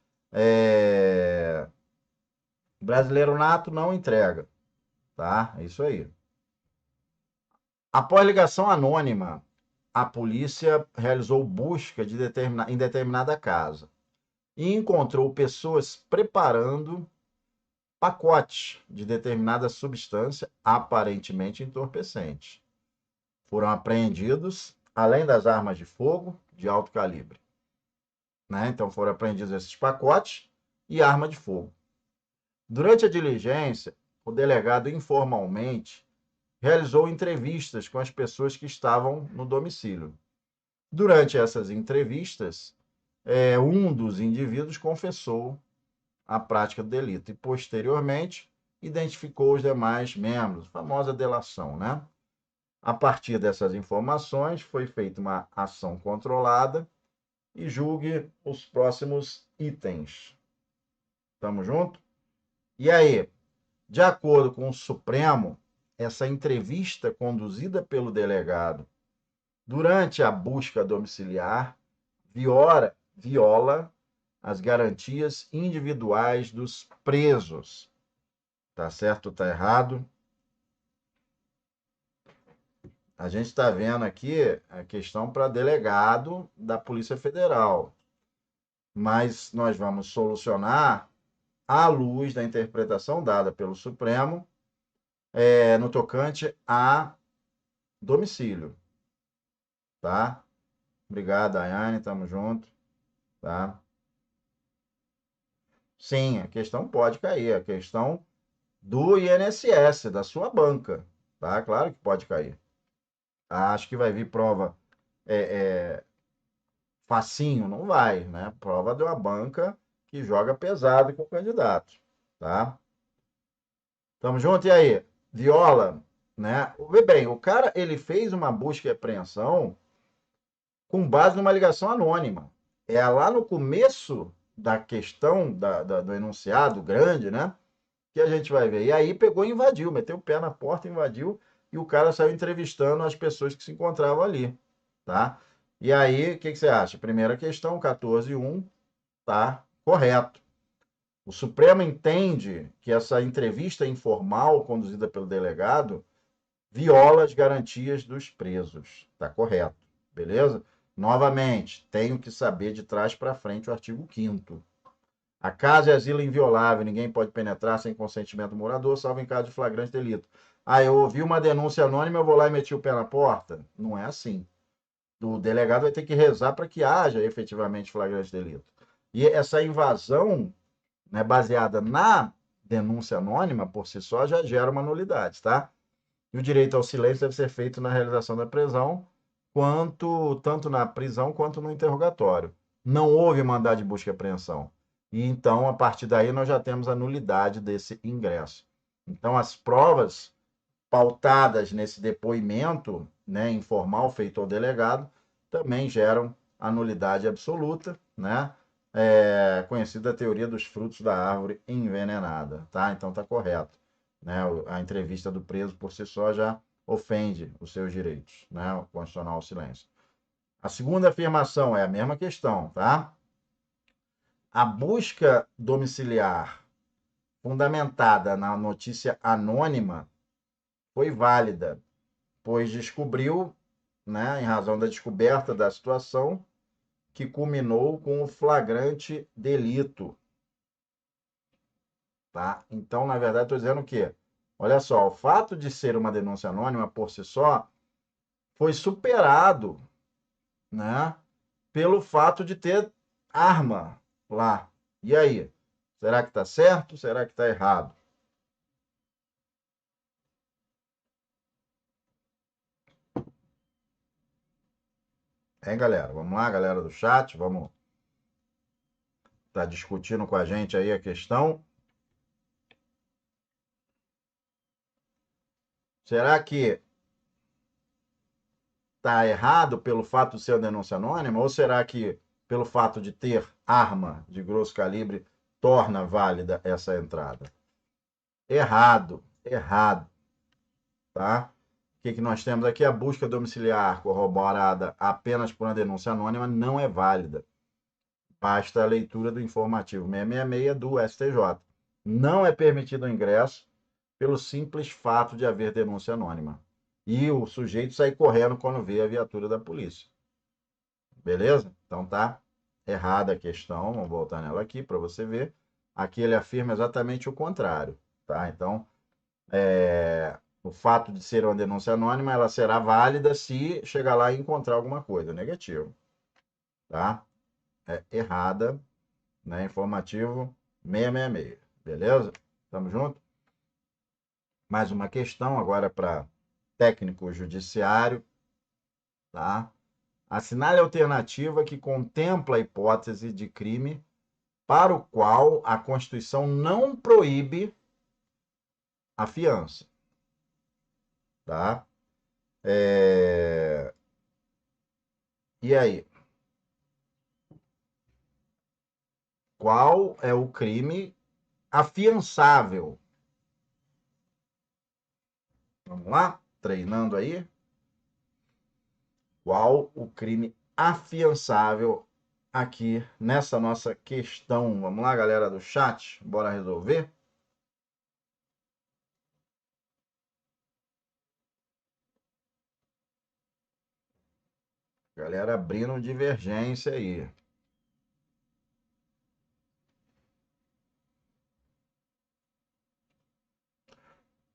Brasileiro nato não entrega, tá? É isso aí. Após ligação anônima, a polícia realizou busca em determinada casa e encontrou pessoas preparando pacotes de determinada substância aparentemente entorpecente. Foram apreendidos, além das armas de fogo de alto calibre, né? Então foram apreendidos esses pacotes e arma de fogo. Durante a diligência, o delegado informalmente realizou entrevistas com as pessoas que estavam no domicílio. Durante essas entrevistas, um dos indivíduos confessou a prática do delito e, posteriormente, identificou os demais membros, a famosa delação, né? A partir dessas informações, foi feita uma ação controlada e julgue os próximos itens. Tamo junto? E aí, de acordo com o Supremo, essa entrevista conduzida pelo delegado durante a busca domiciliar viola as garantias individuais dos presos. Tá certo ou tá errado? A gente está vendo aqui a questão para delegado da Polícia Federal, mas nós vamos solucionar à luz da interpretação dada pelo Supremo no tocante a domicílio, tá? Obrigado, Ayane, tamo junto, tá? Sim, a questão pode cair, a questão do INSS, da sua banca, tá? Claro que pode cair. Acho que vai vir prova facinho, não vai, né? Prova de uma banca que joga pesado com o candidato, tá? Tamo junto, e aí? Viola, né? Vê bem, o cara, ele fez uma busca e apreensão com base numa ligação anônima. É lá no começo da questão do enunciado grande, né? Que a gente vai ver. E aí pegou e invadiu, meteu o pé na porta, invadiu, e o cara saiu entrevistando as pessoas que se encontravam ali, tá? E aí, o que você acha? Primeira questão, 14.1, tá correto. O Supremo entende que essa entrevista informal conduzida pelo delegado viola as garantias dos presos. Tá correto, beleza? Novamente, tenho que saber de trás para frente o artigo 5º. A casa é asilo inviolável, ninguém pode penetrar sem consentimento do morador, salvo em caso de flagrante delito. Ah, eu ouvi uma denúncia anônima, eu vou lá e meti o pé na porta? Não é assim. O delegado vai ter que rezar para que haja efetivamente flagrante delito. E essa invasão, né, baseada na denúncia anônima, por si só, já gera uma nulidade, tá? E o direito ao silêncio deve ser feito na realização da prisão, tanto na prisão quanto no interrogatório. Não houve mandado de busca e apreensão. E então, a partir daí, nós já temos a nulidade desse ingresso. Então, as provas pautadas nesse depoimento, né, informal feito ao delegado também geram a nulidade absoluta, né? Conhecida a teoria dos frutos da árvore envenenada, tá? Então tá correto, né? A entrevista do preso por si só já ofende os seus direitos, né? O constitucional ao silêncio. A segunda afirmação é a mesma questão, tá? A busca domiciliar fundamentada na notícia anônima foi válida, pois descobriu, né, em razão da descoberta da situação, que culminou com o flagrante delito. Tá? Então, na verdade, estou dizendo o quê? Olha só, o fato de ser uma denúncia anônima por si só foi superado, né, pelo fato de ter arma lá. E aí? Será que está certo? Será que está errado? Hein, galera? Vamos lá, galera do chat, vamos estar discutindo com a gente aí a questão. Será que está errado pelo fato de ser uma denúncia anônima? Ou será que pelo fato de ter arma de grosso calibre, torna válida essa entrada. Errado, errado, tá? O que nós temos aqui? A busca domiciliar corroborada apenas por uma denúncia anônima não é válida. Basta a leitura do informativo 666 do STJ. Não é permitido o ingresso pelo simples fato de haver denúncia anônima. E o sujeito sai correndo quando vê a viatura da polícia. Beleza? Então tá errada a questão. Vamos voltar nela aqui para você ver. Aqui ele afirma exatamente o contrário. Tá? Então, o fato de ser uma denúncia anônima, ela será válida se chegar lá e encontrar alguma coisa. Negativo. Tá? É errada, né? Informativo 666. Beleza? Tamo junto? Mais uma questão agora para técnico judiciário, tá? Assinale a alternativa que contempla a hipótese de crime para o qual a Constituição não proíbe a fiança, tá? E aí? Qual é o crime afiançável? Vamos lá? Treinando aí. Qual o crime afiançável aqui nessa nossa questão? Vamos lá, galera do chat? Bora resolver? Galera abrindo divergência aí.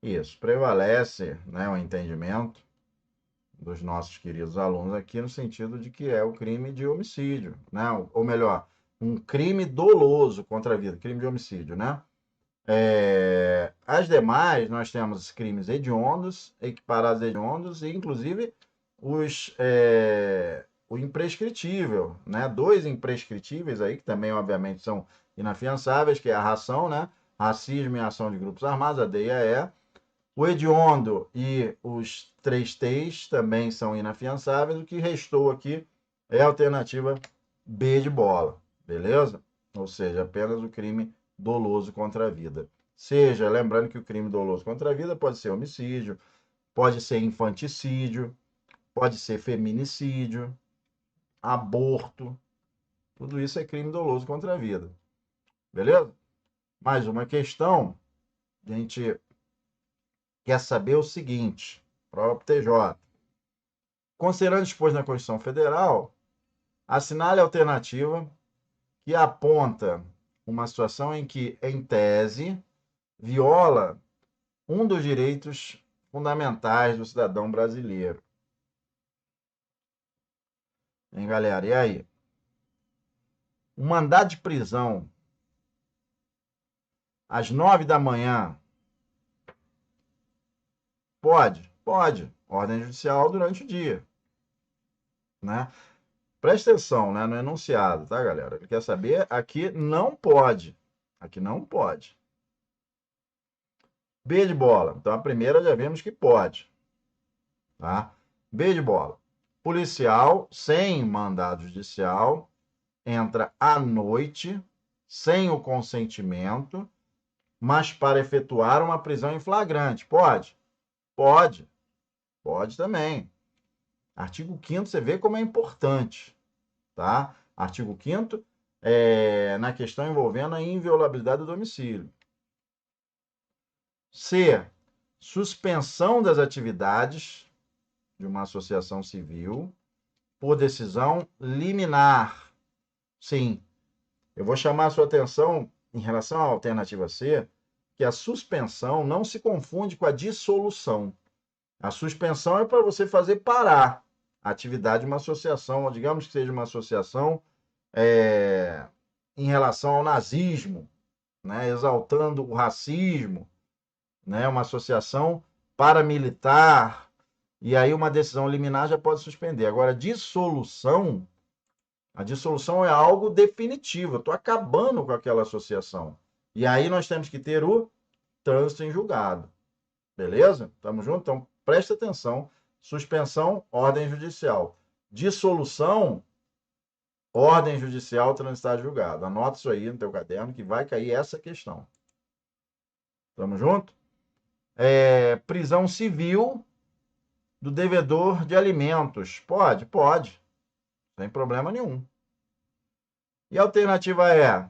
Isso, prevalece, né, o entendimento dos nossos queridos alunos aqui no sentido de que é o crime de homicídio, né? Ou melhor, um crime doloso contra a vida, crime de homicídio, né? As demais, nós temos crimes hediondos, equiparados a hediondos, e inclusive o imprescritível, né? Dois imprescritíveis aí, que também, obviamente, são inafiançáveis, que é a ração, né? Racismo e ação de grupos armados, a DIAE. O hediondo e os 3Ts também são inafiançáveis. O que restou aqui é a alternativa B de bola, beleza? Ou seja, apenas o crime doloso contra a vida. Seja, lembrando que o crime doloso contra a vida pode ser homicídio, pode ser infanticídio, pode ser feminicídio, aborto. Tudo isso é crime doloso contra a vida. Beleza? Mais uma questão. A gente quer saber o seguinte, próprio TJ. Considerando disposto na Constituição Federal, assinale a alternativa que aponta uma situação em que, em tese, viola um dos direitos fundamentais do cidadão brasileiro. Hein, galera? E aí? Um mandado de prisão às 9 da manhã pode? Pode. Ordem judicial durante o dia, né? Presta atenção, né, no enunciado, tá, galera? Ele quer saber, aqui não pode. Aqui não pode. B de bola. Então, a primeira já vimos que pode. Tá? B de bola. Policial sem mandado judicial entra à noite, sem o consentimento, mas para efetuar uma prisão em flagrante. Pode? Pode. Pode também. Artigo 5º, você vê como é importante. Tá? Artigo 5º, na questão envolvendo a inviolabilidade do domicílio. C. Suspensão das atividades de uma associação civil por decisão liminar. Sim, eu vou chamar a sua atenção em relação à alternativa C, que a suspensão não se confunde com a dissolução. A suspensão é para você fazer parar a atividade de uma associação, ou digamos que seja uma associação em relação ao nazismo, né, exaltando o racismo, né, uma associação paramilitar, e aí uma decisão liminar já pode suspender. Agora, a dissolução é algo definitivo. Eu estou acabando com aquela associação. E aí nós temos que ter o trânsito em julgado. Beleza? Tamo junto? Então, presta atenção. Suspensão, ordem judicial. Dissolução, Ordem judicial transitar julgado. Anota isso aí no teu caderno que vai cair essa questão. Tamo junto? Prisão civil do devedor de alimentos. Pode, pode. Sem problema nenhum. E a alternativa é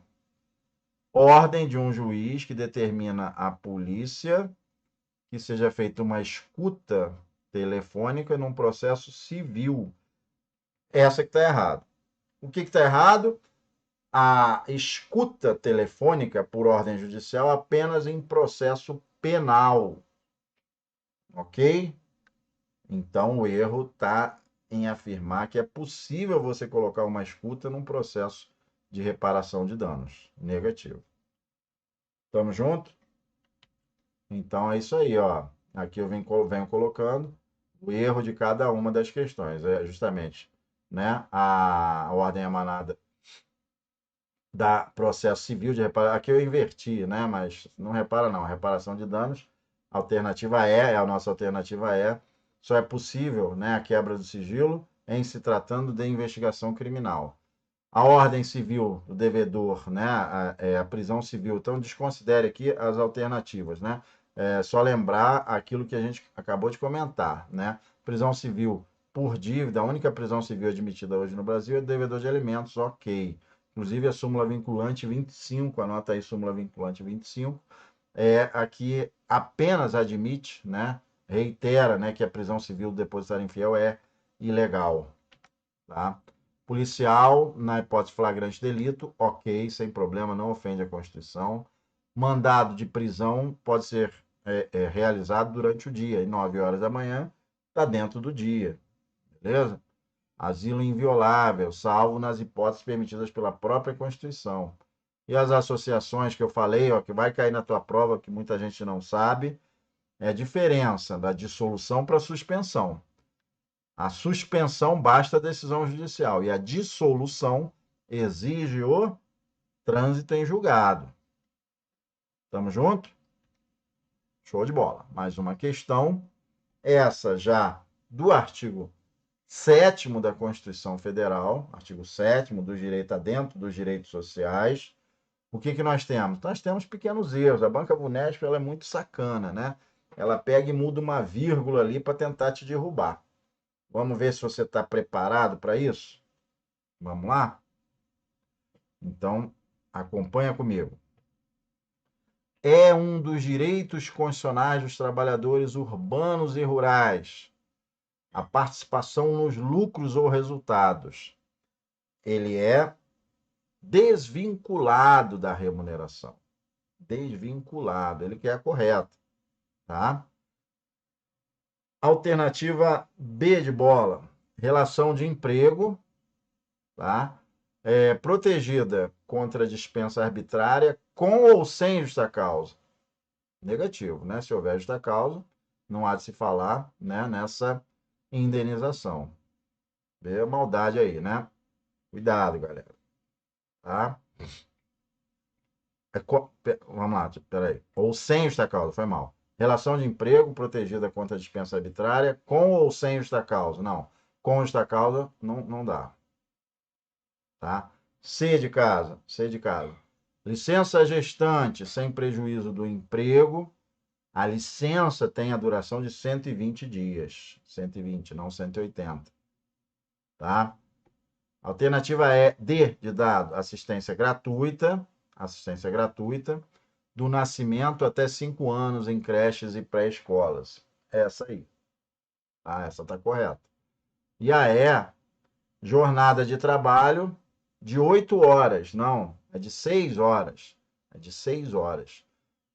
ordem de um juiz que determina à polícia que seja feita uma escuta telefônica num processo civil. Essa que está errado. O que está errado? A escuta telefônica por ordem judicial apenas em processo penal. Ok? Então o erro está em afirmar que é possível você colocar uma escuta num processo de reparação de danos. Negativo. Tamo junto? Então é isso aí, ó. Aqui eu venho colocando o erro de cada uma das questões. É justamente, né, a ordem emanada da processo civil de reparação. Aqui eu inverti, né, mas não repara não. Reparação de danos, alternativa a nossa alternativa só é possível, né, a quebra do sigilo em se tratando de investigação criminal. A ordem civil do devedor, né, a prisão civil. Então, desconsidere aqui as alternativas, né? É só lembrar aquilo que a gente acabou de comentar, né? Prisão civil por dívida, a única prisão civil admitida hoje no Brasil é devedor de alimentos, ok. Inclusive a súmula vinculante 25, anota aí súmula vinculante 25, aqui apenas admite, né? Reitera, né, que a prisão civil do depositário infiel é ilegal, tá? Policial, na hipótese flagrante de delito, ok, sem problema, não ofende a Constituição. Mandado de prisão pode ser realizado durante o dia, e 9 horas da manhã está dentro do dia, beleza? Asilo inviolável, salvo nas hipóteses permitidas pela própria Constituição. E as associações que eu falei, ó, que vai cair na tua prova, que muita gente não sabe, é a diferença da dissolução para a suspensão. A suspensão basta a decisão judicial e a dissolução exige o trânsito em julgado. Estamos juntos? Show de bola. Mais uma questão, essa já do artigo 7º da Constituição Federal, artigo 7º do direito adentro dos direitos sociais. O que nós temos? Nós temos pequenos erros. A Banca Vunesp ela é muito sacana, né? Ela pega e muda uma vírgula ali para tentar te derrubar. Vamos ver se você está preparado para isso? Vamos lá? Então, acompanha comigo. É um dos direitos constitucionais dos trabalhadores urbanos e rurais a participação nos lucros ou resultados. Ele é desvinculado da remuneração. Desvinculado, ele que é correto, tá? Alternativa B de bola, relação de emprego, tá? Protegida contra dispensa arbitrária com ou sem justa causa. Negativo, né? Se houver justa causa, não há de se falar, né, nessa indenização. Vê a maldade aí, né? Cuidado, galera. Tá? Vamos lá, peraí. Ou sem justa causa, foi mal. Relação de emprego protegida contra dispensa arbitrária, com ou sem justa causa? Não. Com justa causa, não dá. Tá? C de casa. Licença gestante sem prejuízo do emprego. A licença tem a duração de 120 dias. 120, não 180. Tá? Alternativa D de dado, assistência gratuita do nascimento até 5 anos em creches e pré-escolas. Essa aí. Tá? Essa está correta. E a E, jornada de trabalho de 8 horas. Não, é de 6 horas. É de 6 horas.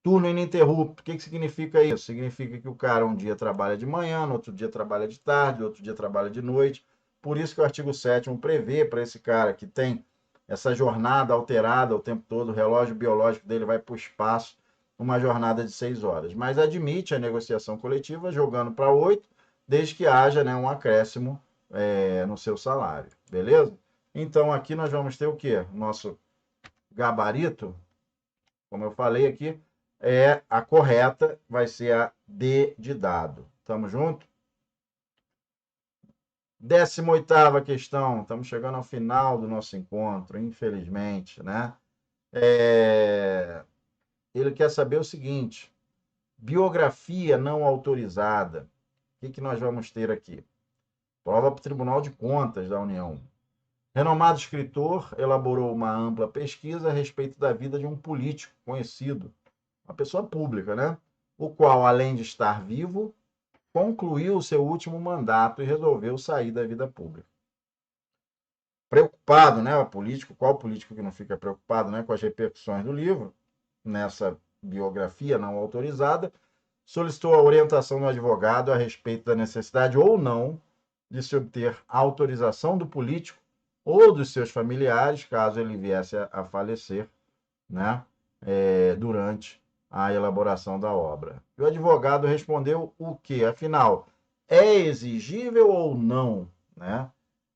Turno ininterrupto. O que significa isso? Significa que o cara um dia trabalha de manhã, no outro dia trabalha de tarde, outro dia trabalha de noite. Por isso que o artigo 7º prevê para esse cara que tem essa jornada alterada o tempo todo, o relógio biológico dele vai para o espaço, uma jornada de 6 horas. Mas admite a negociação coletiva jogando para 8, desde que haja, né, um acréscimo no seu salário. Beleza? Então aqui nós vamos ter o quê? Nosso gabarito, como eu falei aqui, a correta vai ser a D de dado. Tamo junto? 18ª questão. Estamos chegando ao final do nosso encontro, infelizmente, né? Ele quer saber o seguinte: biografia não autorizada. O que nós vamos ter aqui? Prova para o Tribunal de Contas da União. Renomado escritor elaborou uma ampla pesquisa a respeito da vida de um político conhecido, uma pessoa pública, né? O qual, além de estar vivo, concluiu o seu último mandato e resolveu sair da vida pública. Preocupado, né? O político, qual político que não fica preocupado, né, com as repercussões do livro, nessa biografia não autorizada, solicitou a orientação do advogado a respeito da necessidade ou não de se obter autorização do político ou dos seus familiares, caso ele viesse a falecer, né, durante a elaboração da obra. E o advogado respondeu o quê? Afinal, é exigível ou não, né?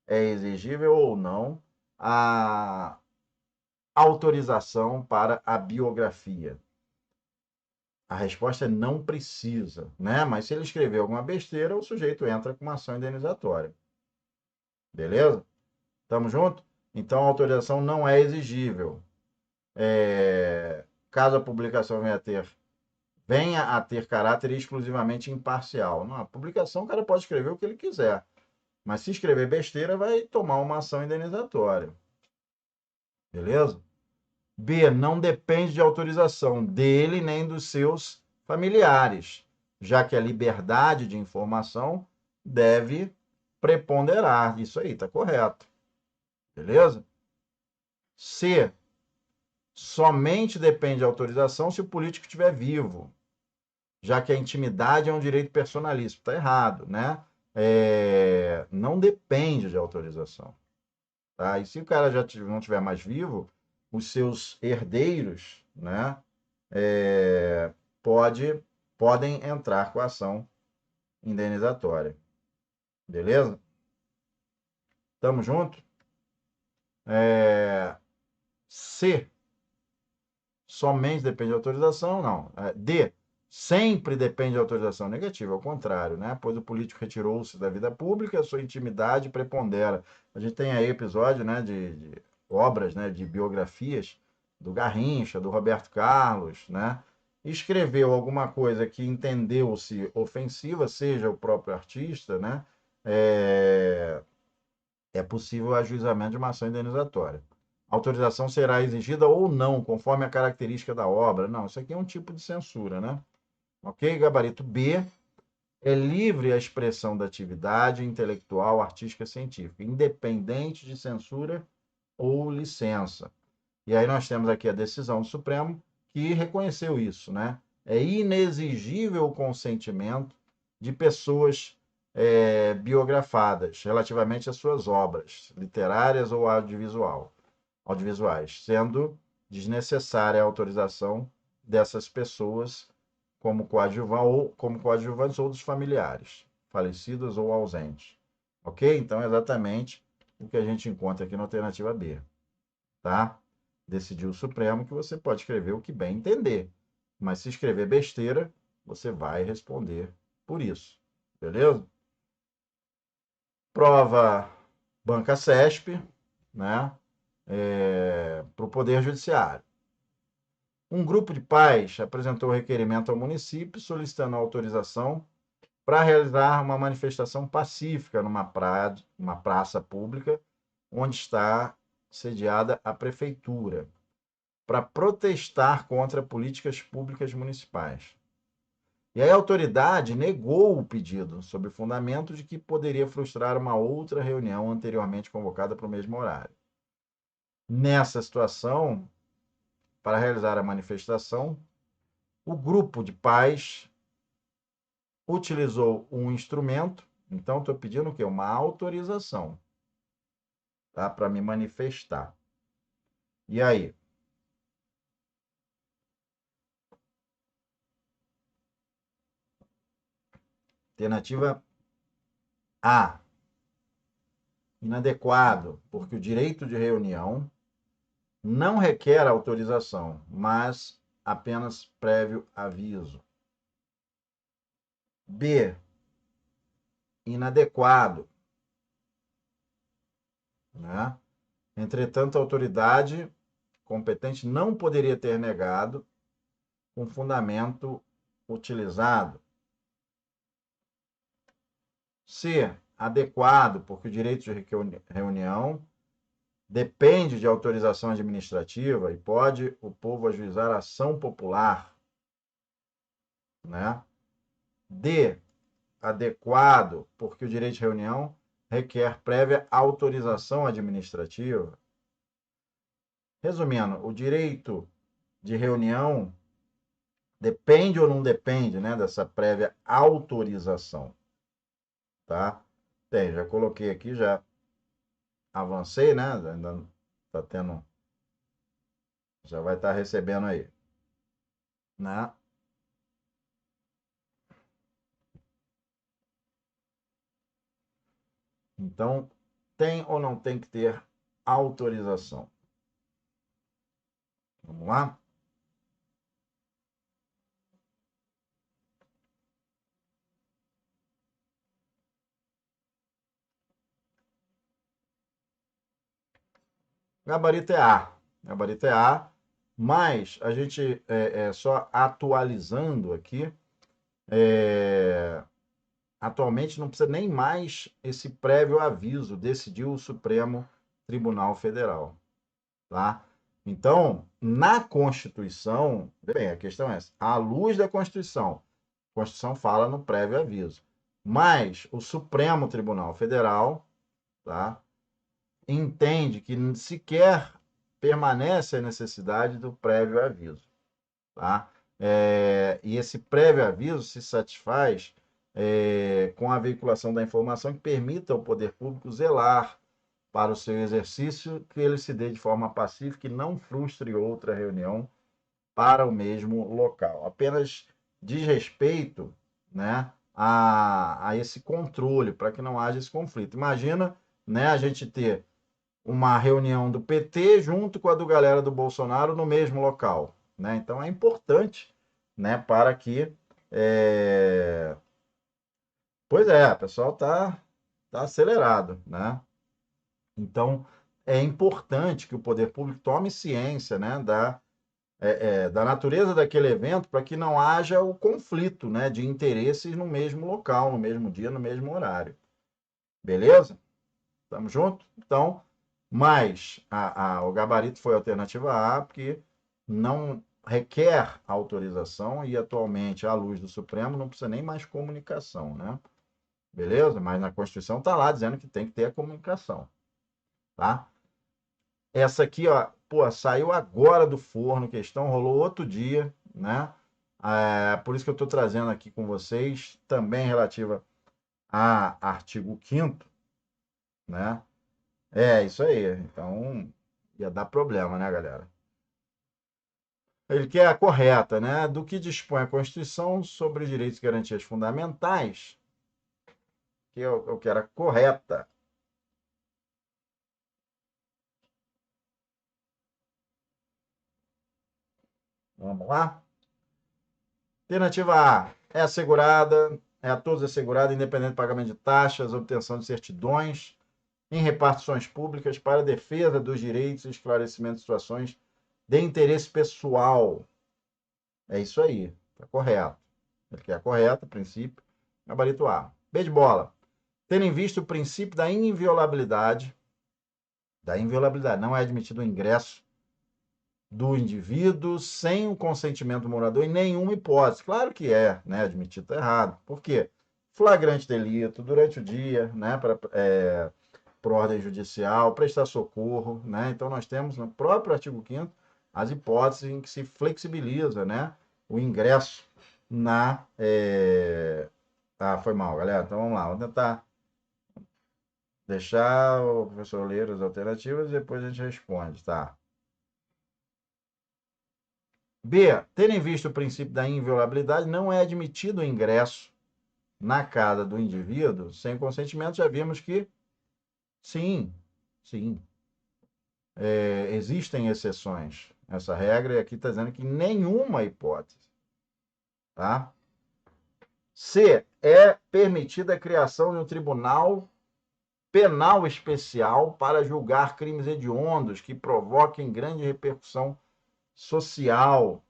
É exigível ou não a autorização para a biografia? A resposta é não precisa, né? Mas se ele escrever alguma besteira, o sujeito entra com uma ação indenizatória. Beleza? Tamo junto? Então a autorização não é exigível. Caso a publicação venha a ter caráter exclusivamente imparcial. Na publicação, o cara pode escrever o que ele quiser. Mas se escrever besteira, vai tomar uma ação indenizatória. Beleza? B. Não depende de autorização dele nem dos seus familiares, já que a liberdade de informação deve preponderar. Isso aí, está correto. Beleza? C. Somente depende de autorização se o político estiver vivo, já que a intimidade é um direito personalíssimo. Está errado, né? Não depende de autorização. Tá? E se o cara já não estiver mais vivo, os seus herdeiros, né, é, podem entrar com a ação indenizatória. Beleza? Tamo junto? C. Somente depende de autorização? Não. D. Sempre depende de autorização negativa, ao contrário, né? Pois o político retirou-se da vida pública, a sua intimidade prepondera. A gente tem aí episódio, né, de obras, né, de biografias do Garrincha, do Roberto Carlos, né? Escreveu alguma coisa que entendeu-se ofensiva, seja o próprio artista, né? É, é possível o ajuizamento de uma ação indenizatória. A autorização será exigida ou não, conforme a característica da obra. Não, isso aqui é um tipo de censura, né? Ok? Gabarito B. É livre a expressão da atividade intelectual, artística, científica, independente de censura ou licença. E aí nós temos aqui a decisão do Supremo que reconheceu isso, né? É inexigível o consentimento de pessoas biografadas relativamente às suas obras literárias ou audiovisuais, sendo desnecessária a autorização dessas pessoas como coadjuvantes ou dos familiares, falecidos ou ausentes. Ok? Então é exatamente o que a gente encontra aqui na alternativa B. Tá? Decidiu o Supremo que você pode escrever o que bem entender. Mas se escrever besteira, você vai responder por isso. Beleza? Prova banca CESP, né? Para o Poder Judiciário. Um grupo de pais apresentou requerimento ao município solicitando autorização para realizar uma manifestação pacífica numa praça pública onde está sediada a prefeitura, para protestar contra políticas públicas municipais. E aí a autoridade negou o pedido, sob o fundamento de que poderia frustrar uma outra reunião anteriormente convocada para o mesmo horário. Nessa situação, para realizar a manifestação, o grupo de pais utilizou um instrumento, então estou pedindo o quê? Uma autorização, tá? Para me manifestar. E aí? Alternativa A. Inadequado, porque o direito de reunião não requer autorização, mas apenas prévio aviso. B. Inadequado, né? Entretanto, a autoridade competente não poderia ter negado com fundamento utilizado. C, adequado, porque o direito de reunião depende de autorização administrativa e pode o povo ajuizar ação popular, né? D, adequado, porque o direito de reunião requer prévia autorização administrativa. Resumindo, o direito de reunião depende ou não depende, né, dessa prévia autorização, tá? Bem, já coloquei aqui, já avancei, né? Ainda tá tendo, já vai estar recebendo aí, né? Então, tem ou não tem que ter autorização? Vamos lá? Gabarito é A. Gabarito é A, mas a gente, só atualizando aqui, atualmente não precisa nem mais esse prévio aviso, decidiu o Supremo Tribunal Federal, tá? Então, na Constituição, bem, a questão é essa, à luz da Constituição, a Constituição fala no prévio aviso, mas o Supremo Tribunal Federal, tá, entende que sequer permanece a necessidade do prévio aviso, tá? E esse prévio aviso se satisfaz com a veiculação da informação que permita ao poder público zelar para o seu exercício, que ele se dê de forma pacífica e não frustre outra reunião para o mesmo local. Apenas diz respeito, né, a esse controle, para que não haja esse conflito. Imagina, né, a gente ter uma reunião do PT junto com a do galera do Bolsonaro no mesmo local, né? Então é importante, né, para que pois é, o pessoal tá acelerado, né? Então é importante que o poder público tome ciência, né, da natureza daquele evento para que não haja o conflito, né, de interesses no mesmo local, no mesmo dia, no mesmo horário. Beleza? Tamo junto? Então, mas o gabarito foi a alternativa A, porque não requer autorização e atualmente, à luz do Supremo, não precisa nem mais comunicação, né? Beleza? Mas na Constituição está lá dizendo que tem que ter a comunicação, tá? Essa aqui, ó, pô, saiu agora do forno, questão rolou outro dia, né? Por isso que eu estou trazendo aqui com vocês, também relativa a artigo 5º, né? Isso aí. Então, ia dar problema, né, galera? Ele quer a correta, né? Do que dispõe a Constituição sobre os direitos e garantias fundamentais, que eu quero a correta. Vamos lá? Alternativa A é assegurada, é a todos assegurada, independente do pagamento de taxas, obtenção de certidões em repartições públicas para defesa dos direitos e esclarecimento de situações de interesse pessoal. É isso aí, está correto. Ele quer a correta, princípio, gabarito A. B de bola. Tendo em vista o princípio da inviolabilidade, não é admitido o ingresso do indivíduo sem o consentimento do morador em nenhuma hipótese. Claro que é, né? Admitido está errado. Por quê? Flagrante delito, durante o dia, né? Por ordem judicial, prestar socorro, né? Então nós temos no próprio artigo 5º as hipóteses em que se flexibiliza, né, o ingresso na. Foi mal, galera. Então vamos lá, vamos tentar deixar o professor ler as alternativas e depois a gente responde, tá? B. Tendo em vista o princípio da inviolabilidade, não é admitido o ingresso na casa do indivíduo sem consentimento. Já vimos que sim, sim. Existem exceções. Essa regra aqui está dizendo que nenhuma hipótese. Tá? C. É permitida a criação de um tribunal penal especial para julgar crimes hediondos que provoquem grande repercussão social,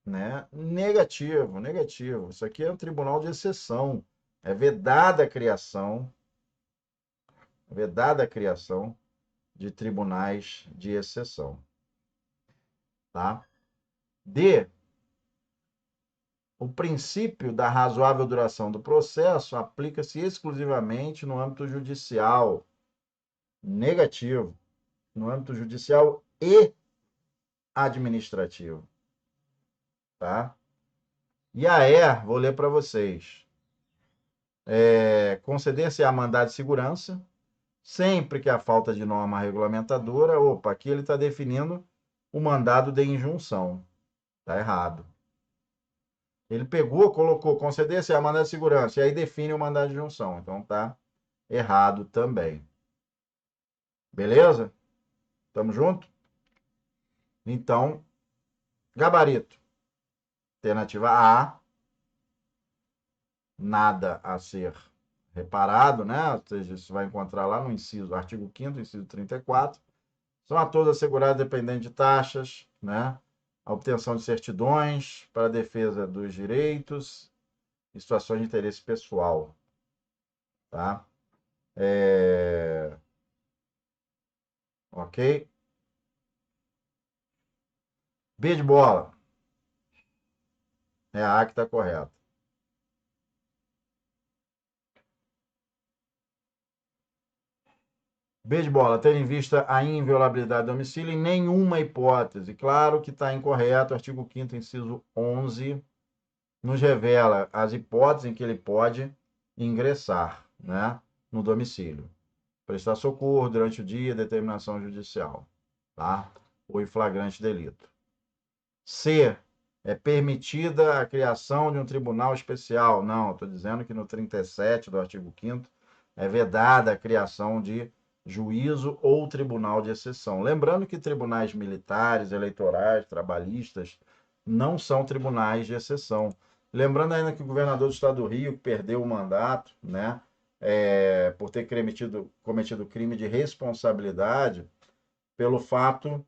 né? Negativo, negativo. Isso aqui é um tribunal de exceção. É vedada a criação de tribunais de exceção, tá? D. O princípio da razoável duração do processo aplica-se exclusivamente no âmbito judicial. Negativo. No âmbito judicial e administrativo, tá? E a E, vou ler para vocês. Conceder-se-á mandado de segurança sempre que a falta de norma regulamentadora, aqui ele está definindo o mandado de injunção. Está errado. Ele pegou, colocou, conceder-se-á mandado de segurança, e aí define o mandado de injunção. Então está errado também. Beleza? Tamo junto? Então, gabarito. Alternativa A, nada a ser reparado, né? Ou seja, isso vai encontrar lá no inciso, artigo 5º, inciso 34. São a todos assegurados dependentes de taxas, né? A obtenção de certidões para a defesa dos direitos e situações de interesse pessoal, tá? Ok? B de bola. É a A que está correta. B de bola, tendo em vista a inviolabilidade do domicílio, em nenhuma hipótese. Claro que está incorreto, artigo 5º, inciso 11, nos revela as hipóteses em que ele pode ingressar, né, no domicílio. Prestar socorro durante o dia, determinação judicial, tá? Ou em flagrante delito. C, é permitida a criação de um tribunal especial. Não, estou dizendo que no 37 do artigo 5º é vedada a criação de juízo ou tribunal de exceção. Lembrando que tribunais militares, eleitorais, trabalhistas, não são tribunais de exceção. Lembrando ainda que o governador do estado do Rio perdeu o mandato, né, por ter cometido crime de responsabilidade pelo fato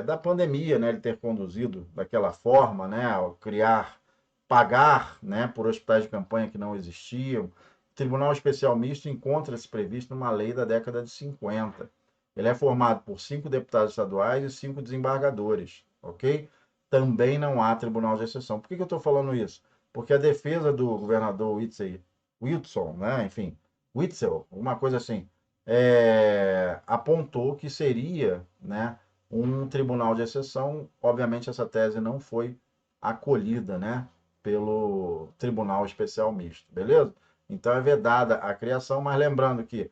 da pandemia, né, ele ter conduzido daquela forma, né, ao pagar, né, por hospitais de campanha que não existiam. O Tribunal Especial Misto encontra-se previsto numa lei da década de 50. Ele é formado por 5 deputados estaduais e 5 desembargadores, ok? Também não há tribunal de exceção. Por que eu estou falando isso? Porque a defesa do governador Wilson, né, enfim, Witzel, uma coisa assim, apontou que seria, né, um tribunal de exceção. Obviamente, essa tese não foi acolhida, né, pelo Tribunal Especial Misto, beleza? Então, é vedada a criação, mas lembrando que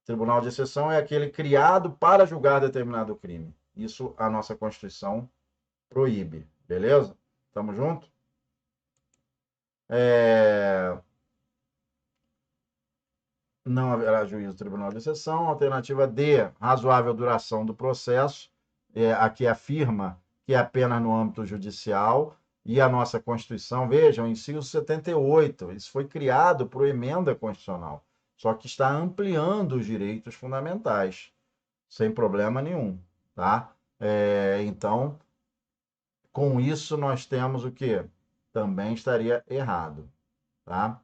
tribunal de exceção é aquele criado para julgar determinado crime. Isso a nossa Constituição proíbe, beleza? Tamo junto? Não haverá juízo do tribunal de exceção. Alternativa D, razoável duração do processo. Aqui afirma que é apenas no âmbito judicial. E a nossa Constituição, vejam, inciso 78, isso foi criado por emenda constitucional, só que está ampliando os direitos fundamentais, sem problema nenhum, tá? Então, com isso, nós temos o quê? Também estaria errado, tá?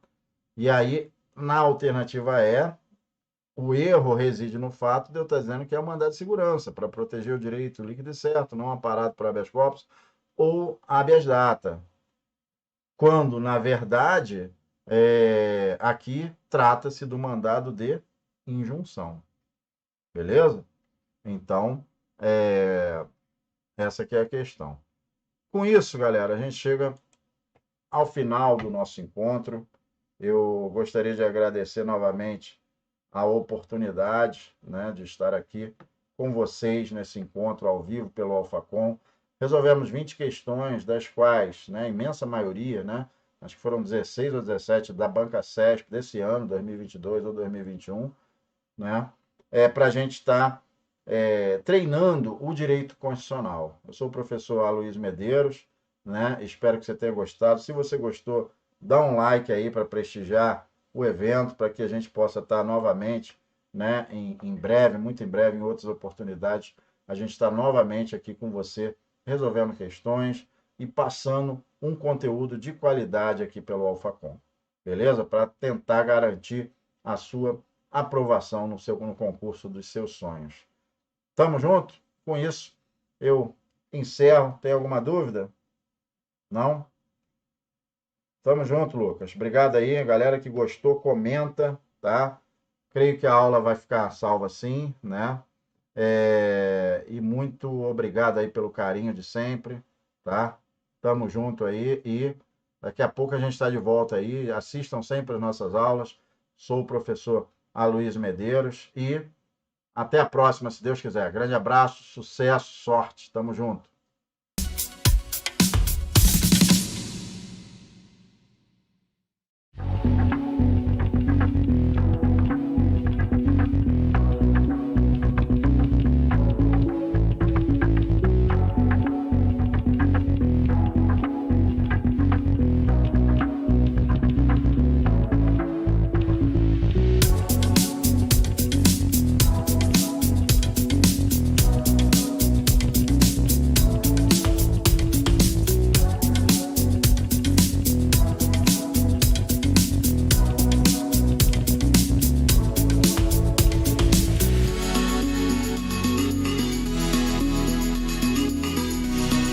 E aí, na alternativa E, o erro reside no fato de eu estar dizendo que é um mandado de segurança para proteger o direito líquido e certo, não amparado por habeas corpus ou habeas data. Quando, na verdade, aqui trata-se do mandado de injunção. Beleza? Então, essa aqui é a questão. Com isso, galera, a gente chega ao final do nosso encontro. Eu gostaria de agradecer novamente a oportunidade, né, de estar aqui com vocês nesse encontro ao vivo pelo AlphaCom. Resolvemos 20 questões, das quais, né, a imensa maioria, né, acho que foram 16 ou 17 da Banca CESP desse ano, 2022 ou 2021, né, para a gente estar treinando o direito constitucional. Eu sou o professor Aloysio Medeiros, né, espero que você tenha gostado. Se você gostou, dá um like aí para prestigiar o evento, para que a gente possa estar novamente, né, em breve, muito em breve, em outras oportunidades, a gente está novamente aqui com você, resolvendo questões e passando um conteúdo de qualidade aqui pelo Alfacom, beleza? Para tentar garantir a sua aprovação no concurso dos seus sonhos. Tamo junto? Com isso, eu encerro. Tem alguma dúvida? Não? Tamo junto, Lucas. Obrigado aí, galera que gostou, comenta, tá? Creio que a aula vai ficar salva sim, né? E muito obrigado aí pelo carinho de sempre, tá? Tamo junto aí e daqui a pouco a gente está de volta aí. Assistam sempre as nossas aulas. Sou o professor Aloysio Medeiros e até a próxima, se Deus quiser. Grande abraço, sucesso, sorte. Tamo junto.